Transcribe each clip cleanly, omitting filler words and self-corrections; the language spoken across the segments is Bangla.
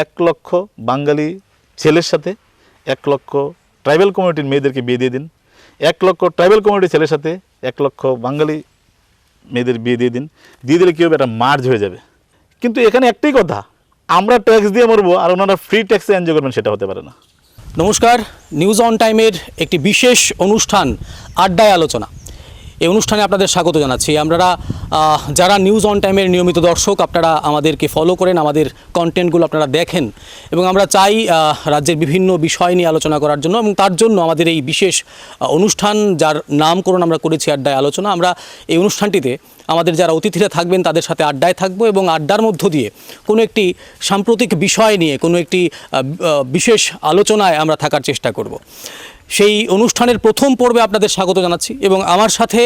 1 লক্ষ বাঙালি ছেলের সাথে 1 লক্ষ ট্রাইবাল কমিউনিটির মেয়েদেরকে বিয়ে দিয়ে দিন, 1 লক্ষ ট্রাইবাল কমিউনিটির ছেলের সাথে 1 লক্ষ বাঙালি মেয়েদের বিয়ে দিয়ে দিন। দিয়ে দিলে কী হবে, একটা মার্জ হয়ে যাবে। কিন্তু এখানে একটাই কথা, আমরা ট্যাক্স দিয়ে মরবো আর ওনারা ফ্রি ট্যাক্সে এনজয় করবেন, সেটা হতে পারে না। নমস্কার, নিউজ অন টাইমের একটি বিশেষ অনুষ্ঠান আড্ডায় আলোচনা, এই অনুষ্ঠানে আপনাদের স্বাগত জানাচ্ছি। আপনারা যারা নিউজ অন টাইমের নিয়মিত দর্শক, আপনারা আমাদেরকে ফলো করেন, আমাদের কন্টেন্টগুলো আপনারা দেখেন, এবং আমরা চাই রাজ্যের বিভিন্ন বিষয় নিয়ে আলোচনা করার জন্য, এবং তার জন্য আমাদের এই বিশেষ অনুষ্ঠান, যার নামকরণ আমরা করেছি আড্ডায় আলোচনা। আমরা এই অনুষ্ঠানটিতে আমাদের যারা অতিথিরা থাকবেন তাদের সাথে আড্ডায় থাকবো, এবং আড্ডার মধ্য দিয়ে কোনো একটি সাম্প্রতিক বিষয় নিয়ে কোনো একটি বিশেষ আলোচনায় আমরা থাকার চেষ্টা করব। সেই অনুষ্ঠানের প্রথম পর্বে আপনাদের স্বাগত জানাচ্ছি, এবং আমার সাথে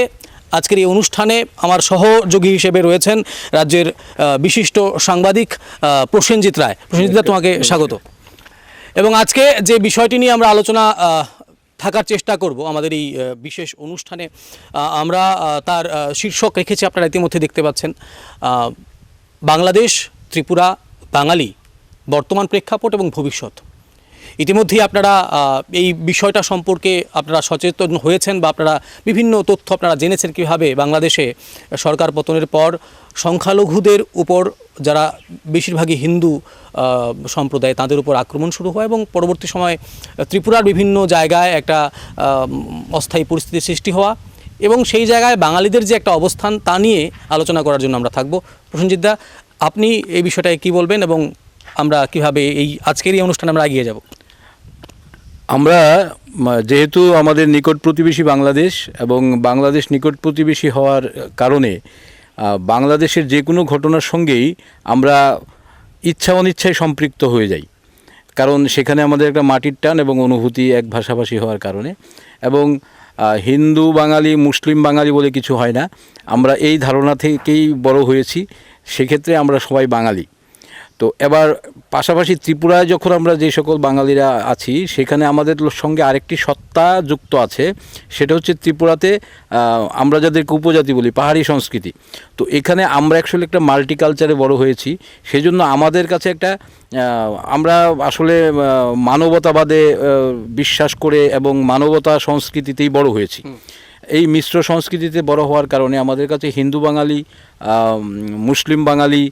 আজকের এই অনুষ্ঠানে আমার সহযোগী হিসেবে রয়েছেন রাজ্যের বিশিষ্ট সাংবাদিক প্রসেনজিৎ রায়। প্রসেনজিৎ দা, তোমাকে স্বাগত। এবং আজকে যে বিষয়টি নিয়ে আমরা আলোচনা থাকার চেষ্টা করব আমাদের এই বিশেষ অনুষ্ঠানে, আমরা তার শীর্ষক রেখেছি, আপনারা ইতিমধ্যে দেখতে পাচ্ছেন, বাংলাদেশ, ত্রিপুরা, বাঙালি, বর্তমান প্রেক্ষাপট এবং ভবিষ্যৎ। ইতিমধ্যেই আপনারা এই বিষয়টা সম্পর্কে আপনারা সচেতন হয়েছেন, বা আপনারা বিভিন্ন তথ্য আপনারা জেনেছেন কীভাবে বাংলাদেশে সরকার পতনের পর সংখ্যালঘুদের উপর, যারা বেশিরভাগই হিন্দু সম্প্রদায়, তাদের উপর আক্রমণ শুরু হয়, এবং পরবর্তী সময়ে ত্রিপুরার বিভিন্ন জায়গায় একটা অস্থায়ী পরিস্থিতির সৃষ্টি হওয়া, এবং সেই জায়গায় বাঙালিদের যে একটা অবস্থান, তা নিয়ে আলোচনা করার জন্য আমরা থাকব। প্রসেনজিৎ দা, আপনি এই বিষয়টায় কী বলবেন, এবং আমরা কীভাবে এই আজকের এই অনুষ্ঠানে আমরা এগিয়ে যাব? আমরা যেহেতু আমাদের নিকট প্রতিবেশী বাংলাদেশ, এবং বাংলাদেশ নিকট প্রতিবেশী হওয়ার কারণে বাংলাদেশের যে কোনো ঘটনার সঙ্গেই আমরা ইচ্ছা অনিচ্ছায় সম্পৃক্ত হয়ে যাই, কারণ সেখানে আমাদের একটা মাটির টান এবং অনুভূতি এক ভাষাভাষী হওয়ার কারণে। এবং হিন্দু বাঙালি, মুসলিম বাঙালি বলে কিছু হয় না, আমরা এই ধারণা থেকেই বড় হয়েছি, সেক্ষেত্রে আমরা সবাই বাঙালি। তো এবার পাশাপাশি ত্রিপুরায় যখন আমরা যে সকল বাঙালিরা আছি, সেখানে আমাদের সঙ্গে আরেকটি সত্তা যুক্ত আছে, সেটা হচ্ছে ত্রিপুরাতে আমরা যাদেরকে উপজাতি বলি, পাহাড়ি সংস্কৃতি। তো এখানে আমরা অ্যাকচুয়ালি একটা মাল্টিকালচারে বড় হয়েছি, সেজন্য আমাদের কাছে একটা আমরা আসলে মানবতাবাদে বিশ্বাস করে এবং মানবতা সংস্কৃতিতেই বড় হয়েছি। এই মিশ্র সংস্কৃতিতে বড় হওয়ার কারণে আমাদের কাছে হিন্দু বাঙালি, মুসলিম বাঙালি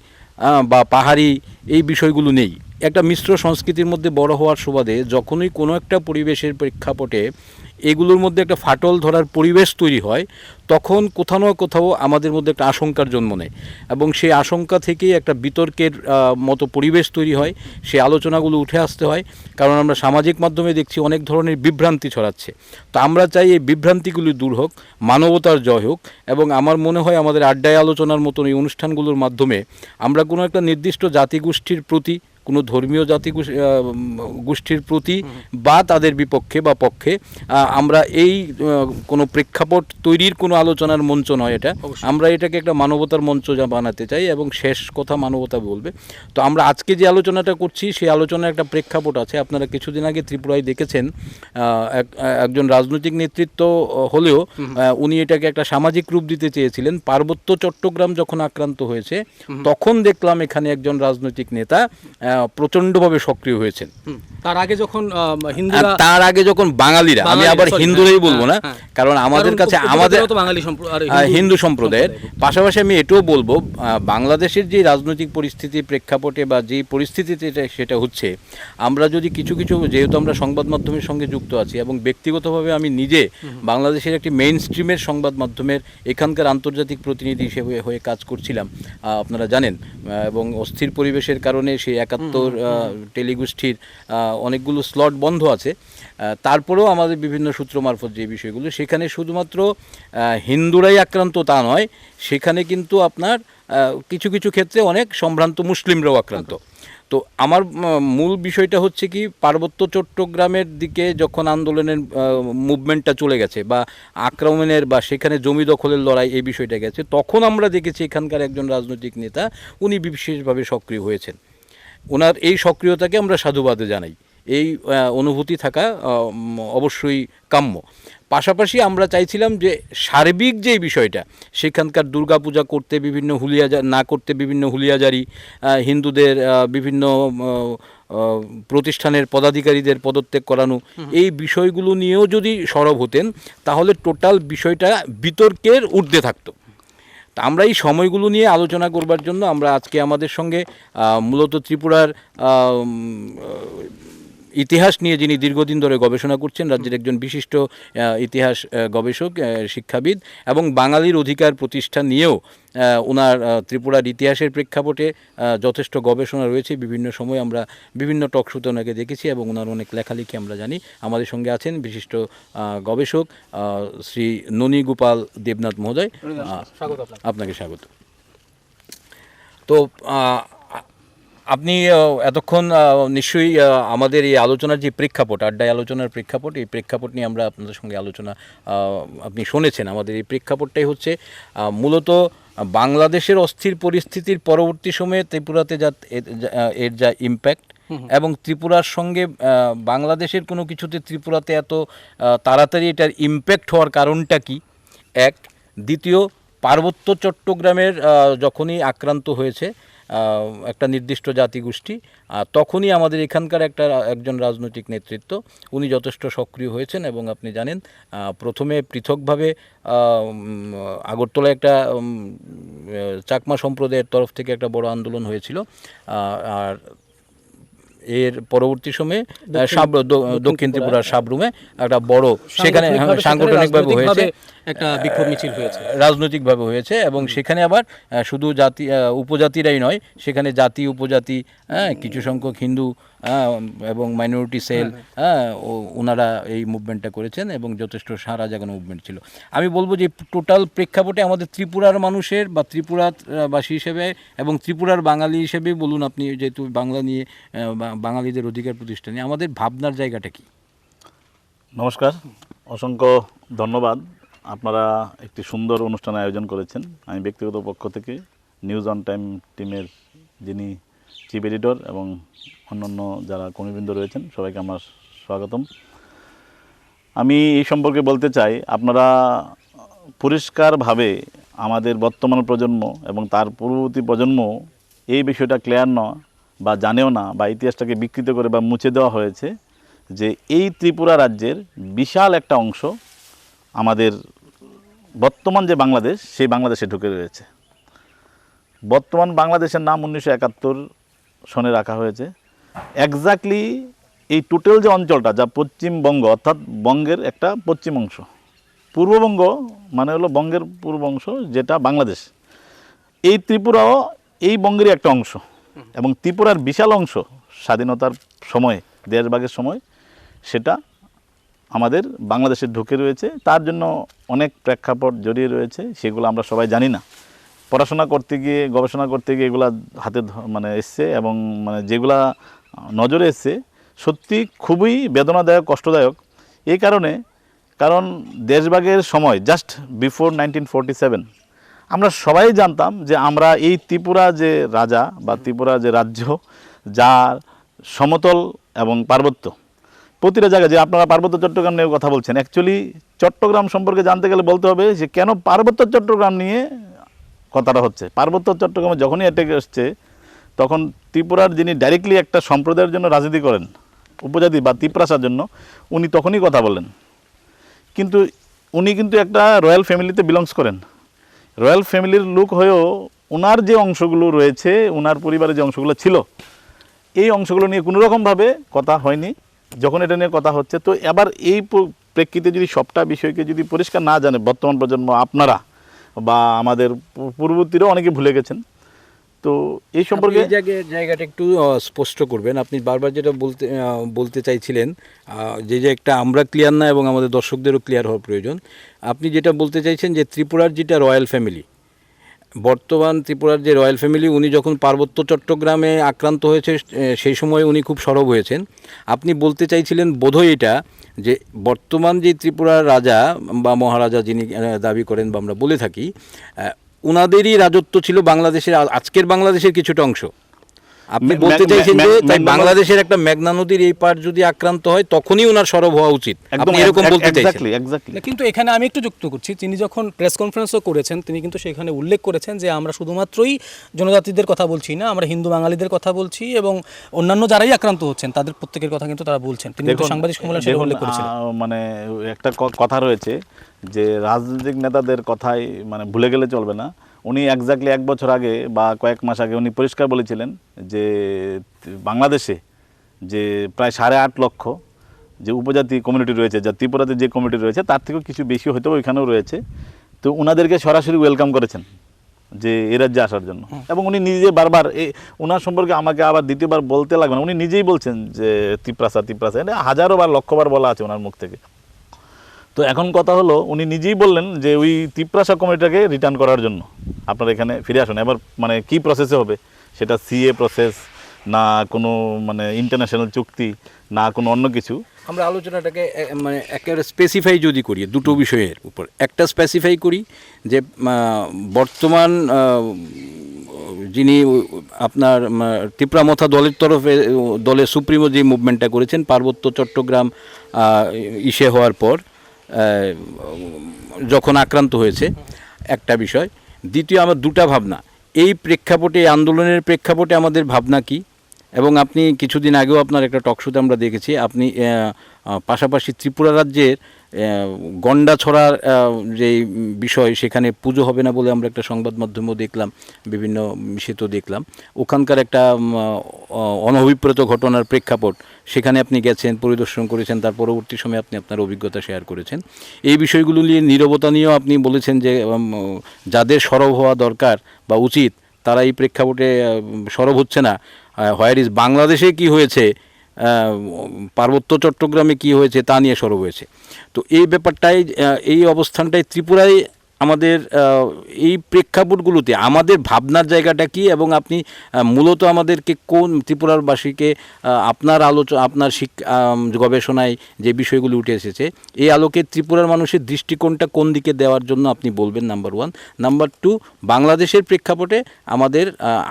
বা পাহাড়ি এই বিষয়গুলো নেই। একটা মিশ্র সংস্কৃতির মধ্যে বড় হওয়ার সুবাদে যখনই কোনো একটা পরিবেশের প্রেক্ষাপটে এগুলোর মধ্যে একটা ফাটল ধরার পরিবেশ তৈরি হয়, তখন কোথাও না কোথাও আমাদের মধ্যে একটা আশঙ্কার জন্ম নেয়, এবং সেই আশঙ্কা থেকেই একটা বিতর্কের মতো পরিবেশ তৈরি হয়, সেই আলোচনাগুলো উঠে আসতে হয়। কারণ আমরা সামাজিক মাধ্যমে দেখছি অনেক ধরনের বিভ্রান্তি ছড়াচ্ছে। তো আমরা চাই এই বিভ্রান্তিগুলি দূর হোক, মানবতার জয় হোক, এবং আমার মনে হয় আমাদের আড্ডায় আলোচনার মতন এই অনুষ্ঠানগুলোর মাধ্যমে আমরা কোনো একটা নির্দিষ্ট জাতিগোষ্ঠীর প্রতি, কোনো ধর্মীয় গোষ্ঠীর প্রতি বা তাদের বিপক্ষে বা পক্ষে আমরা এই কোনো প্রেক্ষাপট তৈরির কোনো আলোচনার মঞ্চ নয় এটা। আমরা এটাকে একটা মানবতার মঞ্চ বানাতে চাই, এবং শেষ কথা মানবতা বলবে। তো আমরা আজকে যে আলোচনাটা করছি, সেই আলোচনার একটা প্রেক্ষাপট আছে। আপনারা কিছুদিন আগে ত্রিপুরায় দেখেছেন, একজন রাজনৈতিক নেতৃত্ব হলেও উনি এটাকে একটা সামাজিক রূপ দিতে চেয়েছিলেন। পার্বত্য চট্টগ্রাম যখন আক্রান্ত হয়েছে, তখন দেখলাম এখানে একজন রাজনৈতিক নেতা প্রচন্ডভাবে সক্রিয় হয়েছেন। তার আগে যখন বাঙালিরা, আমি আবার হিন্দুরাই বলবো না, কারণ আমাদের কাছে আমাদের হিন্দু সম্প্রদায়ের পাশাপাশি আমি এটাও বলবো, বাংলাদেশের যে রাজনৈতিক পরিস্থিতি প্রেক্ষাপটে বা যে পরিস্থিতিতে সেটা হচ্ছে, আমরা যদি কিছু যেহেতু আমরা সংবাদ মাধ্যমের সঙ্গে যুক্ত আছি, এবং ব্যক্তিগতভাবে আমি নিজে বাংলাদেশের একটি মেইন স্ট্রিমের সংবাদ মাধ্যমের এখানকার আন্তর্জাতিক প্রতিনিধি হিসেবে হয়ে কাজ করছিলাম, আপনারা জানেন। এবং অস্থির পরিবেশের কারণে সেই 71 টেলিগোষ্ঠীর অনেকগুলো স্লট বন্ধ আছে। তারপরেও আমাদের বিভিন্ন সূত্র মারফত যে বিষয়গুলো, সেখানে শুধুমাত্র হিন্দুরাই আক্রান্ত তা নয়, সেখানে কিন্তু আপনার কিছু ক্ষেত্রে অনেক সম্ভ্রান্ত মুসলিমরাও আক্রান্ত। তো আমার মূল বিষয়টা হচ্ছে কি, পার্বত্য চট্টগ্রামের দিকে যখন আন্দোলনের মুভমেন্টটা চলে গেছে, বা আক্রমণের বা সেখানে জমি দখলের লড়াই এই বিষয়টা গেছে, তখন আমরা দেখেছি এখানকার একজন রাজনৈতিক নেতা উনি বিশেষভাবে সক্রিয় হয়েছেন। ওনার এই সক্রিয়তাকে আমরা সাধুবাদ জানাই। এই অনুভূতি থাকা অবশ্যই কাম্য। পাশাপাশি আমরা চাইছিলাম যে সার্বিক যে বিষয়টা, সেখানকার দুর্গাপূজা করতে বিভিন্ন না করতে বিভিন্ন হুলিয়াজারি, হিন্দুদের বিভিন্ন প্রতিষ্ঠানের পদাধিকারীদের পদত্যাগ করানো, এই বিষয়গুলো নিয়েও যদি সরব হতেন তাহলে টোটাল বিষয়টা বিতর্কের ঊর্ধ্বে থাকতো। তা আমরা এই সময়গুলো নিয়ে আলোচনা করবার জন্য আমরা আজকে আমাদের সঙ্গে মূলত ত্রিপুরার ইতিহাস নিয়ে যিনি দীর্ঘদিন ধরে গবেষণা করছেন, রাজ্যের একজন বিশিষ্ট ইতিহাস গবেষক, শিক্ষাবিদ, এবং বাঙালির অধিকার প্রতিষ্ঠা নিয়েও ওনার ত্রিপুরার ইতিহাসের প্রেক্ষাপটে যথেষ্ট গবেষণা রয়েছে। বিভিন্ন সময় আমরা বিভিন্ন টক শোতে ওনাকে দেখেছি এবং ওনার অনেক লেখালেখি আমরা জানি। আমাদের সঙ্গে আছেন বিশিষ্ট গবেষক শ্রী ননী গোপাল দেবনাথ মহোদয়। আপনাকে স্বাগত। তো আপনি এতক্ষণ নিশ্চয়ই আমাদের এই আলোচনার যে প্রেক্ষাপট, আড্ডায় আলোচনার প্রেক্ষাপট, এই প্রেক্ষাপট নিয়ে আমরা আপনাদের সঙ্গে আলোচনা আপনি শুনেছেন। আমাদের এই প্রেক্ষাপটটাই হচ্ছে মূলত বাংলাদেশের অস্থির পরিস্থিতির পরবর্তী সময়ে ত্রিপুরাতে এর যা ইম্প্যাক্ট, এবং ত্রিপুরার সঙ্গে বাংলাদেশের কোনো কিছুতে ত্রিপুরাতে এত তাড়াতাড়ি এটার ইম্প্যাক্ট হওয়ার কারণটা কি, এক। দ্বিতীয়, পার্বত্য চট্টগ্রামের যখনই আক্রান্ত হয়েছে একটা নির্দিষ্ট জাতিগোষ্ঠী, তখনই আমাদের এখানকার একজন রাজনৈতিক নেতৃত্ব উনি যথেষ্ট সক্রিয় হয়েছেন। এবং আপনি জানেন, প্রথমে পৃথকভাবে আগরতলায় একটা চাকমা সম্প্রদায়ের তরফ থেকে একটা বড় আন্দোলন হয়েছিল, আর এর পরবর্তী সময়ে দক্ষিণ ত্রিপুরার সাবরুমে একটা বড়, সেখানে সাংগঠনিকভাবে হয়েছে, একটা বিক্ষোভ মিছিল হয়েছে, রাজনৈতিকভাবে হয়েছে। এবং সেখানে আবার শুধু উপজাতিরাই নয়, সেখানে জাতি উপজাতি, কিছু সংখ্যক হিন্দু এবং মাইনরিটি সেল, ওনারা এই মুভমেন্টটা করেছেন এবং যথেষ্ট সারা জাগানো মুভমেন্ট ছিল। আমি বলবো যে টোটাল প্রেক্ষাপটে আমাদের ত্রিপুরার মানুষের বা ত্রিপুরাবাসী হিসেবে এবং ত্রিপুরার বাঙালি হিসেবে বলুন আপনি, যেহেতু বাংলা নিয়ে, বাঙালিদের অধিকার প্রতিষ্ঠা নিয়ে আমাদের ভাবনার জায়গাটা কি? নমস্কার, অসংখ্য ধন্যবাদ। আপনারা একটি সুন্দর অনুষ্ঠান আয়োজন করেছেন। আমি ব্যক্তিগত পক্ষ থেকে নিউজ অন টাইম টিমের যিনি চিফ এডিটর এবং অন্যান্য যারা কর্মীবৃন্দ রয়েছেন, সবাইকে আমার স্বাগতম। আমি এই সম্পর্কে বলতে চাই, আপনারা পরিষ্কারভাবে আমাদের বর্তমান প্রজন্ম এবং তার পূর্ববর্তী প্রজন্ম এই বিষয়টা ক্লিয়ার নয় বা জানেও না, বা ইতিহাসটাকে বিকৃত করে বা মুছে দেওয়া হয়েছে যে এই ত্রিপুরা রাজ্যের বিশাল একটা অংশ আমাদের বর্তমান যে বাংলাদেশ, সেই বাংলাদেশে ঢুকে রয়েছে। বর্তমান বাংলাদেশের নাম 1971 সনে রাখা হয়েছে। এক্স্যাক্টলি এই টোটাল যে অঞ্চলটা, যা পশ্চিমবঙ্গ, অর্থাৎ বঙ্গের একটা পশ্চিম অংশ, পূর্ববঙ্গ মানে হলো বঙ্গের পূর্ব অংশ, যেটা বাংলাদেশ, এই ত্রিপুরাও এই বঙ্গেরই একটা অংশ। এবং ত্রিপুরার বিশাল অংশ স্বাধীনতার সময়, দেশভাগের সময়, সেটা আমাদের বাংলাদেশে ঢুকে রয়েছে। তার জন্য অনেক প্রেক্ষাপট জড়িয়ে রয়েছে, সেগুলো আমরা সবাই জানি না। পড়াশোনা করতে গিয়ে, গবেষণা করতে গিয়ে এগুলা হাতে এসছে, এবং যেগুলা নজরে এসছে সত্যি খুবই বেদনাদায়ক, কষ্টদায়ক। এই কারণ দেশভাগের সময়, জাস্ট বিফোর 1947, আমরা সবাই জানতাম যে আমরা এই ত্রিপুরা যে রাজা বা ত্রিপুরা যে রাজ্য, যার সমতল এবং পার্বত্য, প্রতিটা জায়গায়, যে আপনারা পার্বত্য চট্টগ্রাম নিয়ে কথা বলছেন, অ্যাকচুয়ালি চট্টগ্রাম সম্পর্কে জানতে গেলে বলতে হবে যে কেন পার্বত্য চট্টগ্রাম নিয়ে কথাটা হচ্ছে। পার্বত্য চট্টগ্রামে যখনই অ্যাটাক আসছে, তখন ত্রিপুরার যিনি ডাইরেক্টলি একটা সম্প্রদায়ের জন্য রাজনীতি করেন, উপজাতি বা ত্রিপ্রাসার জন্য, উনি তখনই কথা বলেন। কিন্তু উনি কিন্তু একটা রয়্যাল ফ্যামিলিতে বিলংস করেন। রয়্যাল ফ্যামিলির লোক হয়েও ওনার যে অংশগুলো রয়েছে, ওনার পরিবারের যে অংশগুলো ছিল, এই অংশগুলো নিয়ে কোনো রকমভাবে কথা হয়নি। যখন এটা নিয়ে কথা হচ্ছে, তো এবার এই প্রেক্ষিতে যদি সবটা বিষয়কে যদি পরিষ্কার না জানে বর্তমান প্রজন্ম, আপনারা বা আমাদের পূর্ববর্তীরাও অনেকে ভুলে গেছেন, তো এই সম্পর্কে জায়গাটা একটু স্পষ্ট করবেন। আপনি বারবার যেটা বলতে চাইছিলেন, যে একটা আমরা ক্লিয়ার না এবং আমাদের দর্শকদেরও ক্লিয়ার হওয়ার প্রয়োজন। আপনি যেটা বলতে চাইছেন যে ত্রিপুরার যেটা রয়্যাল ফ্যামিলি, বর্তমান ত্রিপুরার যে রয়্যাল ফ্যামিলি, উনি যখন পার্বত্য চট্টগ্রামে আক্রান্ত হয়েছে সেই সময় উনি খুব সরব হয়েছেন। আপনি বলতে চাইছিলেন বোধহয় এটা, যে বর্তমান যে ত্রিপুরার রাজা বা মহারাজা যিনি দাবি করেন বা আমরা বলে থাকি, ওনাদেরই রাজত্ব ছিল বাংলাদেশের, আজকের বাংলাদেশের কিছুটা অংশ। আপনি বলতে চাইছেন যে তাই বাংলাদেশের একটা মেঘনা নদীর এই পার যদি আক্রান্ত হয় তখনই ওনার সরব হওয়া উচিত, আপনি এরকম বলতে চাইছেন? এক্স্যাক্টলি। না, কিন্তু এখানে আমি একটু যুক্ত করছি, তিনি যখন প্রেস কনফারেন্সও করেছেন তিনি কিন্তু সেখানে উল্লেখ করেছেন যে আমরা শুধুমাত্রই জনজাতিদের কথা বলছি না, আমরা হিন্দু বাঙালিদের কথা বলছি এবং অন্যান্য যারাই আক্রান্ত হচ্ছেন তাদের প্রত্যেকের কথা কিন্তু তারা বলছেন। তিনি কিন্তু সাংবাদিক সম্মেলনে সেটা উল্লেখ করেছেন। মানে একটা কথা রয়েছে যে রাজনৈতিক নেতাদের কথাই মানে ভুলে গেলে চলবে না। উনি এক্স্যাক্টলি 1 বছর আগে বা কয়েক মাস আগে উনি পরিষ্কার বলেছিলেন যে বাংলাদেশে যে প্রায় 8.5 লক্ষ যে উপজাতি কমিউনিটি রয়েছে, যা ত্রিপুরাতে যে কমিউনিটি রয়েছে তার থেকেও কিছু বেশি হয়তো ওইখানেও রয়েছে, তো ওনাদেরকে সরাসরি ওয়েলকাম করেছেন যে এ রাজ্যে আসার জন্য। এবং উনি নিজে বারবার ওনার সম্পর্কে আমাকে আবার দ্বিতীয়বার বলতে লাগবে না, উনি নিজেই বলছেন যে তিপ্রাসা এটা হাজারো বার লক্ষবার বলা আছে ওনার মুখ থেকে। তো এখন কথা হলো উনি নিজেই বললেন যে ওই তিপ্রাসা কমিটিটাকে রিটার্ন করার জন্য আপনারা এখানে ফিরে আসুন। এবার মানে কি প্রসেসে হবে, সেটা সিএ প্রসেস না কোনো মানে ইন্টারন্যাশনাল চুক্তি না কোনো অন্য কিছু। আমরা আলোচনাটাকে মানে একেবারে স্পেসিফাই যদি করি দুটো বিষয়ের উপর, একটা স্পেসিফাই করি যে বর্তমান যিনি আপনার ত্রিপুরামথা দলের তরফে দলের সুপ্রিমো যে মুভমেন্টটা করেছেন পার্বত্য চট্টগ্রাম ইসে হওয়ার পর যখন আক্রান্ত হয়েছে, একটা বিষয়। দ্বিতীয় আমার দুটা ভাবনা এই প্রেক্ষাপটে, এই আন্দোলনের প্রেক্ষাপটে আমাদের ভাবনা কি, এবং আপনি কিছুদিন আগেও আপনার একটা টকশোতে আমরা দেখেছি আপনি পাশাপাশি ত্রিপুরা রাজ্যের গন্ডাছড়ার যে বিষয় সেখানে পুজো হবে না বলে আমরা একটা সংবাদ মাধ্যমেও দেখলাম, বিভিন্ন বিষয়তেও দেখলাম, ওখানকার একটা অনভিপ্রেত ঘটনার প্রেক্ষাপট, সেখানে আপনি গেছেন, পরিদর্শন করেছেন, তার পরবর্তী সময়ে আপনি আপনার অভিজ্ঞতা শেয়ার করেছেন। এই বিষয়গুলো নিয়ে নীরবতা নিয়েও আপনি বলেছেন যে যাদের সরব হওয়া দরকার বা উচিত তারা এই প্রেক্ষাপটে সরব হচ্ছে না। হোয়ার ইজ বাংলাদেশে কি হয়েছে, পার্বত্য চট্টগ্রামে কি হয়েছে তা নিয়ে সরব হয়েছে। তো এই ব্যাপারটাই, এই অবস্থানটাই ত্রিপুরায় আমাদের এই প্রেক্ষাপটগুলোতে আমাদের ভাবনার জায়গাটা কি, এবং আপনি মূলত আমাদেরকে কোন ত্রিপুরারবাসীকে আপনার আপনার গবেষণায় যে বিষয়গুলো উঠে এসেছে এই আলোকে ত্রিপুরার মানুষের দৃষ্টিকোণটা কোন দিকে দেওয়ার জন্য আপনি বলবেন, নাম্বার 1। নাম্বার 2, বাংলাদেশের প্রেক্ষাপটে আমাদের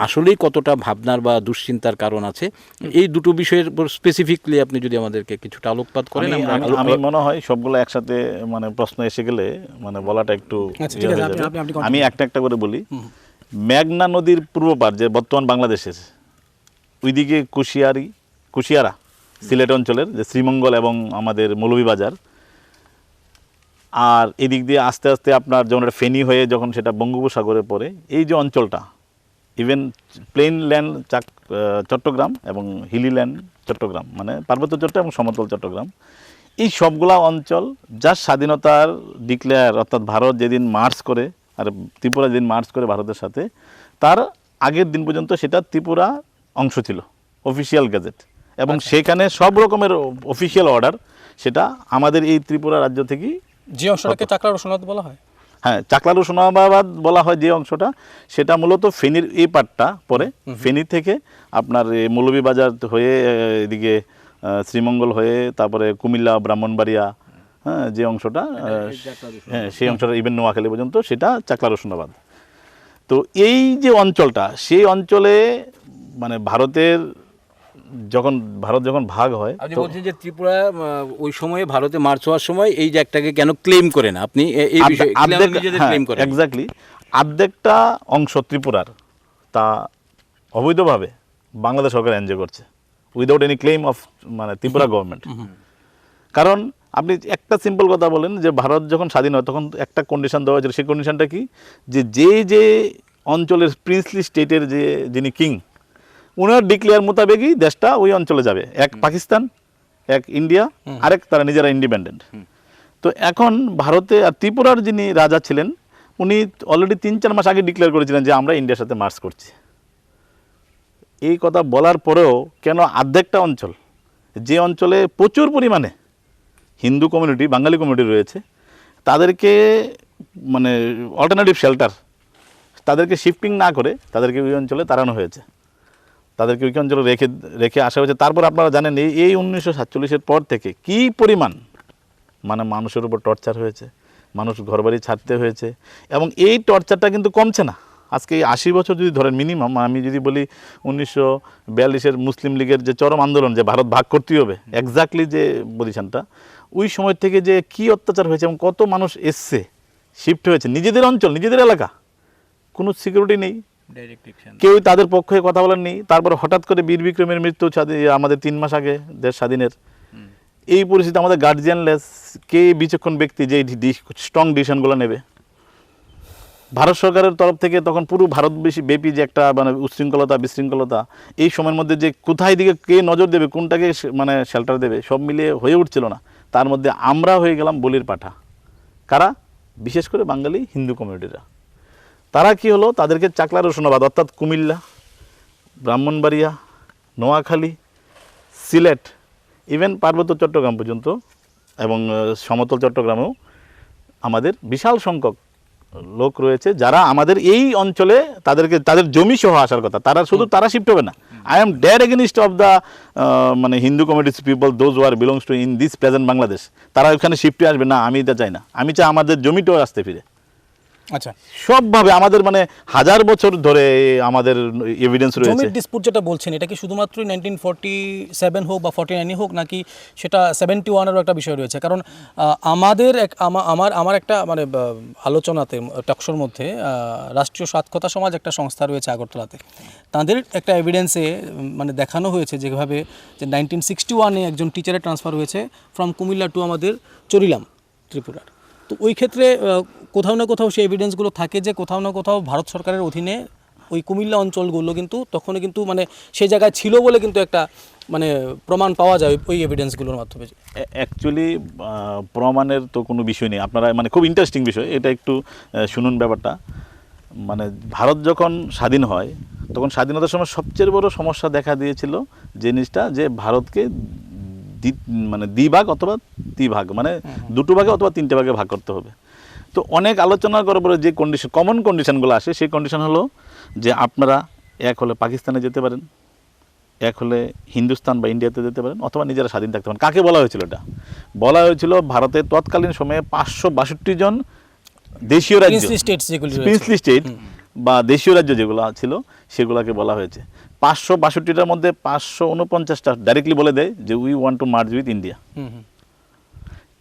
আসলেই কতটা ভাবনার বা দুশ্চিন্তার কারণ আছে, এই দুটো বিষয়ের উপর স্পেসিফিকলি আপনি যদি আমাদেরকে কিছুটা আলোকপাত করেন। আমি মনে হয় সবগুলো একসাথে মানে প্রশ্ন এসে গেলে মানে বলাটা একটু আমি একটা একটা করে বলি। মেঘনা নদীর পূর্ব পার যে বর্তমান বাংলাদেশের ওইদিকে কুশিয়ারা সিলেট অঞ্চলের যে শ্রীমঙ্গল এবং আমাদের মৌলভীবাজার, আর এদিক দিয়ে আস্তে আস্তে আপনার যেমন একটা ফেনী হয়ে যখন সেটা বঙ্গোপসাগরে পড়ে, এই যে অঞ্চলটা ইভেন প্লেন ল্যান্ড চট্টগ্রাম এবং হিলি ল্যান্ড চট্টগ্রাম মানে পার্বত্য চট্টগ্রাম এবং সমতল চট্টগ্রাম, এই সবগুলা অঞ্চল যার স্বাধীনতার ডিক্লেয়ার অর্থাৎ ভারত যেদিন মার্চ করে আর ত্রিপুরা যেদিন মার্চ করে ভারতের সাথে, তার আগের দিন পর্যন্ত সেটা ত্রিপুরা অংশ ছিল অফিসিয়াল গেজেট, এবং সেখানে সব রকমের অফিসিয়াল অর্ডার সেটা আমাদের এই ত্রিপুরা রাজ্য থেকেই। যে অংশটাকে চাকলা রসুনাবাদ বলা হয়, হ্যাঁ চাকলা রসুনাবাদ বলা হয় যে অংশটা, সেটা মূলত ফেনীর এই পাটটা পরে ফেনী থেকে আপনার মৌলভীবাজার হয়ে এদিকে শ্রীমঙ্গল হয়ে তারপরে কুমিল্লা ব্রাহ্মণবাড়িয়া, হ্যাঁ যে অংশটা, হ্যাঁ সেই অংশটা ইভেন নোয়াখালী পর্যন্ত সেটা চাকলা রসুনাবাদ। তো এই যে অঞ্চলটা, সেই অঞ্চলে মানে ভারত যখন ভাগ হয়, আপনি বলছেন যে ত্রিপুরা ওই সময়ে ভারতে মার্চ হওয়ার সময় এই জায়গাটাকে কেন ক্লেম করে না, আপনি এই বিষয়ে ক্লেম করেন? এক্স্যাক্টলি অর্ধেকটা অংশ ত্রিপুরার তা অবৈধভাবে বাংলাদেশ সরকার এনজয় করছে উইদাউট এনি ক্লেম অফ মানে ত্রিপুরা গভর্নমেন্ট। কারণ আপনি একটা সিম্পল কথা বলেন যে ভারত যখন স্বাধীন হয় তখন একটা কন্ডিশন দেওয়া হয়েছিল, সেই কন্ডিশনটা কি, যে অঞ্চলের প্রিন্সলি স্টেটের যিনি কিং, উনার ডিক্লেয়ার মোতাবেকই দেশটা ওই অঞ্চলে যাবে, এক পাকিস্তান, এক ইন্ডিয়া, আরেক তারা নিজেরা ইন্ডিপেন্ডেন্ট। তো এখন ভারতে আর ত্রিপুরার যিনি রাজা ছিলেন উনি অলরেডি 3-4 মাস আগে ডিক্লেয়ার করেছিলেন যে আমরা ইন্ডিয়ার সাথে মার্চ করছি। এই কথা বলার পরেও কেন অর্ধেকটা অঞ্চল, যে অঞ্চলে প্রচুর পরিমাণে হিন্দু কমিউনিটি বাঙালি কমিউনিটি রয়েছে, তাদেরকে মানে অল্টারনেটিভ শেল্টার তাদেরকে শিফটিং না করে তাদেরকে ওই অঞ্চলে তাড়ানো হয়েছে, তাদেরকে ওই অঞ্চলে রেখে আসা হয়েছে। তারপর আপনারা জানেন এই 1947-এর পর থেকে কি পরিমাণ মানে মানুষের উপর টর্চার হয়েছে, মানুষ ঘরবাড়ি ছাড়তে হয়েছে, এবং এই টর্চারটা কিন্তু কমছে না। আজকে এই 80 বছর যদি ধরেন মিনিমাম, আমি যদি বলি 1942-এর মুসলিম লীগের যে চরম আন্দোলন, যে ভারত ভাগ করতেই হবে, এক্স্যাক্টলি যে পজিশনটা, ওই সময় থেকে যে কি অত্যাচার হয়েছে এবং কত মানুষ এসছে, শিফট হয়েছে নিজেদের অঞ্চল, নিজেদের এলাকা, কোনো সিকিউরিটি নেই, কেউ তাদের পক্ষে কথা বলার নেই। তারপরে হঠাৎ করে বীর বিক্রমের মৃত্যু আমাদের 3 মাস আগে দেশ স্বাধীনের, এই পরিস্থিতি আমাদের গার্জিয়ানলেস, কে বিচক্ষণ ব্যক্তি যে স্ট্রং ডিসিশনগুলো নেবে? ভারত সরকারের তরফ থেকে তখন পুরো ভারতবর্ষী ব্যাপী যে একটা মানে উচ্ছৃঙ্খলতা বিশৃঙ্খলতা, এই সময়ের মধ্যে যে কোথায় দিকে কে নজর দেবে, কোনটাকে মানে শেল্টার দেবে, সব মিলিয়ে হয়ে উঠছিল না। তার মধ্যে আমরা হয়ে গেলাম বলির পাঠা। কারা? বিশেষ করে বাঙালি হিন্দু কমিউনিটিরা। তারা কি হলো, তাদেরকে চাকলা রসুনাবাদ অর্থাৎ কুমিল্লা, ব্রাহ্মণবাড়িয়া, নোয়াখালী, সিলেট, ইভেন পার্বত্য চট্টগ্রাম পর্যন্ত এবং সমতল চট্টগ্রামেও আমাদের বিশাল সংখ্যক লোক রয়েছে যারা আমাদের এই অঞ্চলে তাদের জমি সহ আসার কথা। তারা শিফট হবে না। I am dead against of the মানে Hindu communities people those were belongs to in this present Bangladesh. তারা ওখানে শিফটে আসবে না, আমি এটা চাই না। আমি চাই আমাদের জমিটাও আসতে ফিরে। আচ্ছা, সবভাবে আমাদের মানে 1000 বছর ধরে আমাদের এভিডেন্স রয়েছে। জমির ডিসপুট যেটা বলছেন, এটা কি শুধুমাত্র 1947 হোক বা 49 হোক, নাকি সেটা 71-এরও একটা বিষয় রয়েছে? কারণ আমার একটা মানে আলোচনাতে টকশোর মধ্যে রাষ্ট্রীয় সাক্ষরতা সমাজ একটা সংস্থা রয়েছে আগরতলাতে, তাদের একটা এভিডেন্সে মানে দেখানো হয়েছে যেভাবে যে 1961-এ একজন টিচারের ট্রান্সফার হয়েছে ফ্রম কুমিল্লা টু আমাদের চরিলাম, ত্রিপুরার। তো ওই ক্ষেত্রে কোথাও না কোথাও সেই এভিডেন্সগুলো থাকে যে কোথাও না কোথাও ভারত সরকারের অধীনে ওই কুমিল্লা অঞ্চলগুলো কিন্তু তখনও কিন্তু মানে সেই জায়গায় ছিল বলে কিন্তু একটা মানে প্রমাণ পাওয়া যায় ওই এভিডেন্সগুলোর মাধ্যমে। অ্যাকচুয়ালি প্রমাণের তো কোনো বিষয় নেই। আপনারা মানে খুব ইন্টারেস্টিং বিষয় এটা, একটু শুনুন ব্যাপারটা। মানে ভারত যখন স্বাধীন হয় তখন স্বাধীনতার সময় সবচেয়ে বড় সমস্যা দেখা দিয়েছিল জিনিসটা, যে ভারতকে মানে দ্বিভাগ অথবা ত্রিভাগ, মানে 2টো ভাগে অথবা 3টে ভাগে ভাগ করতে হবে। তো অনেক আলোচনা করার পরে যে কন্ডিশন, কমন কন্ডিশনগুলো আসে, সেই কন্ডিশন হলো যে আপনারা এক হলে পাকিস্তানে যেতে পারেন, এক হলে হিন্দুস্তান বা ইন্ডিয়াতে যেতে পারেন, অথবা নিজেরা স্বাধীন থাকতে পারেন। কাকে বলা হয়েছিল এটা? বলা হয়েছিল ভারতের তৎকালীন সময়ে 562 জন দেশীয় রাজ্য, প্রিন্সলি স্টেট বা দেশীয় রাজ্য যেগুলো ছিল সেগুলোকে বলা হয়েছে। 562টার মধ্যে 549টা ডাইরেক্টলি বলে দেয় যে we want to merge with India.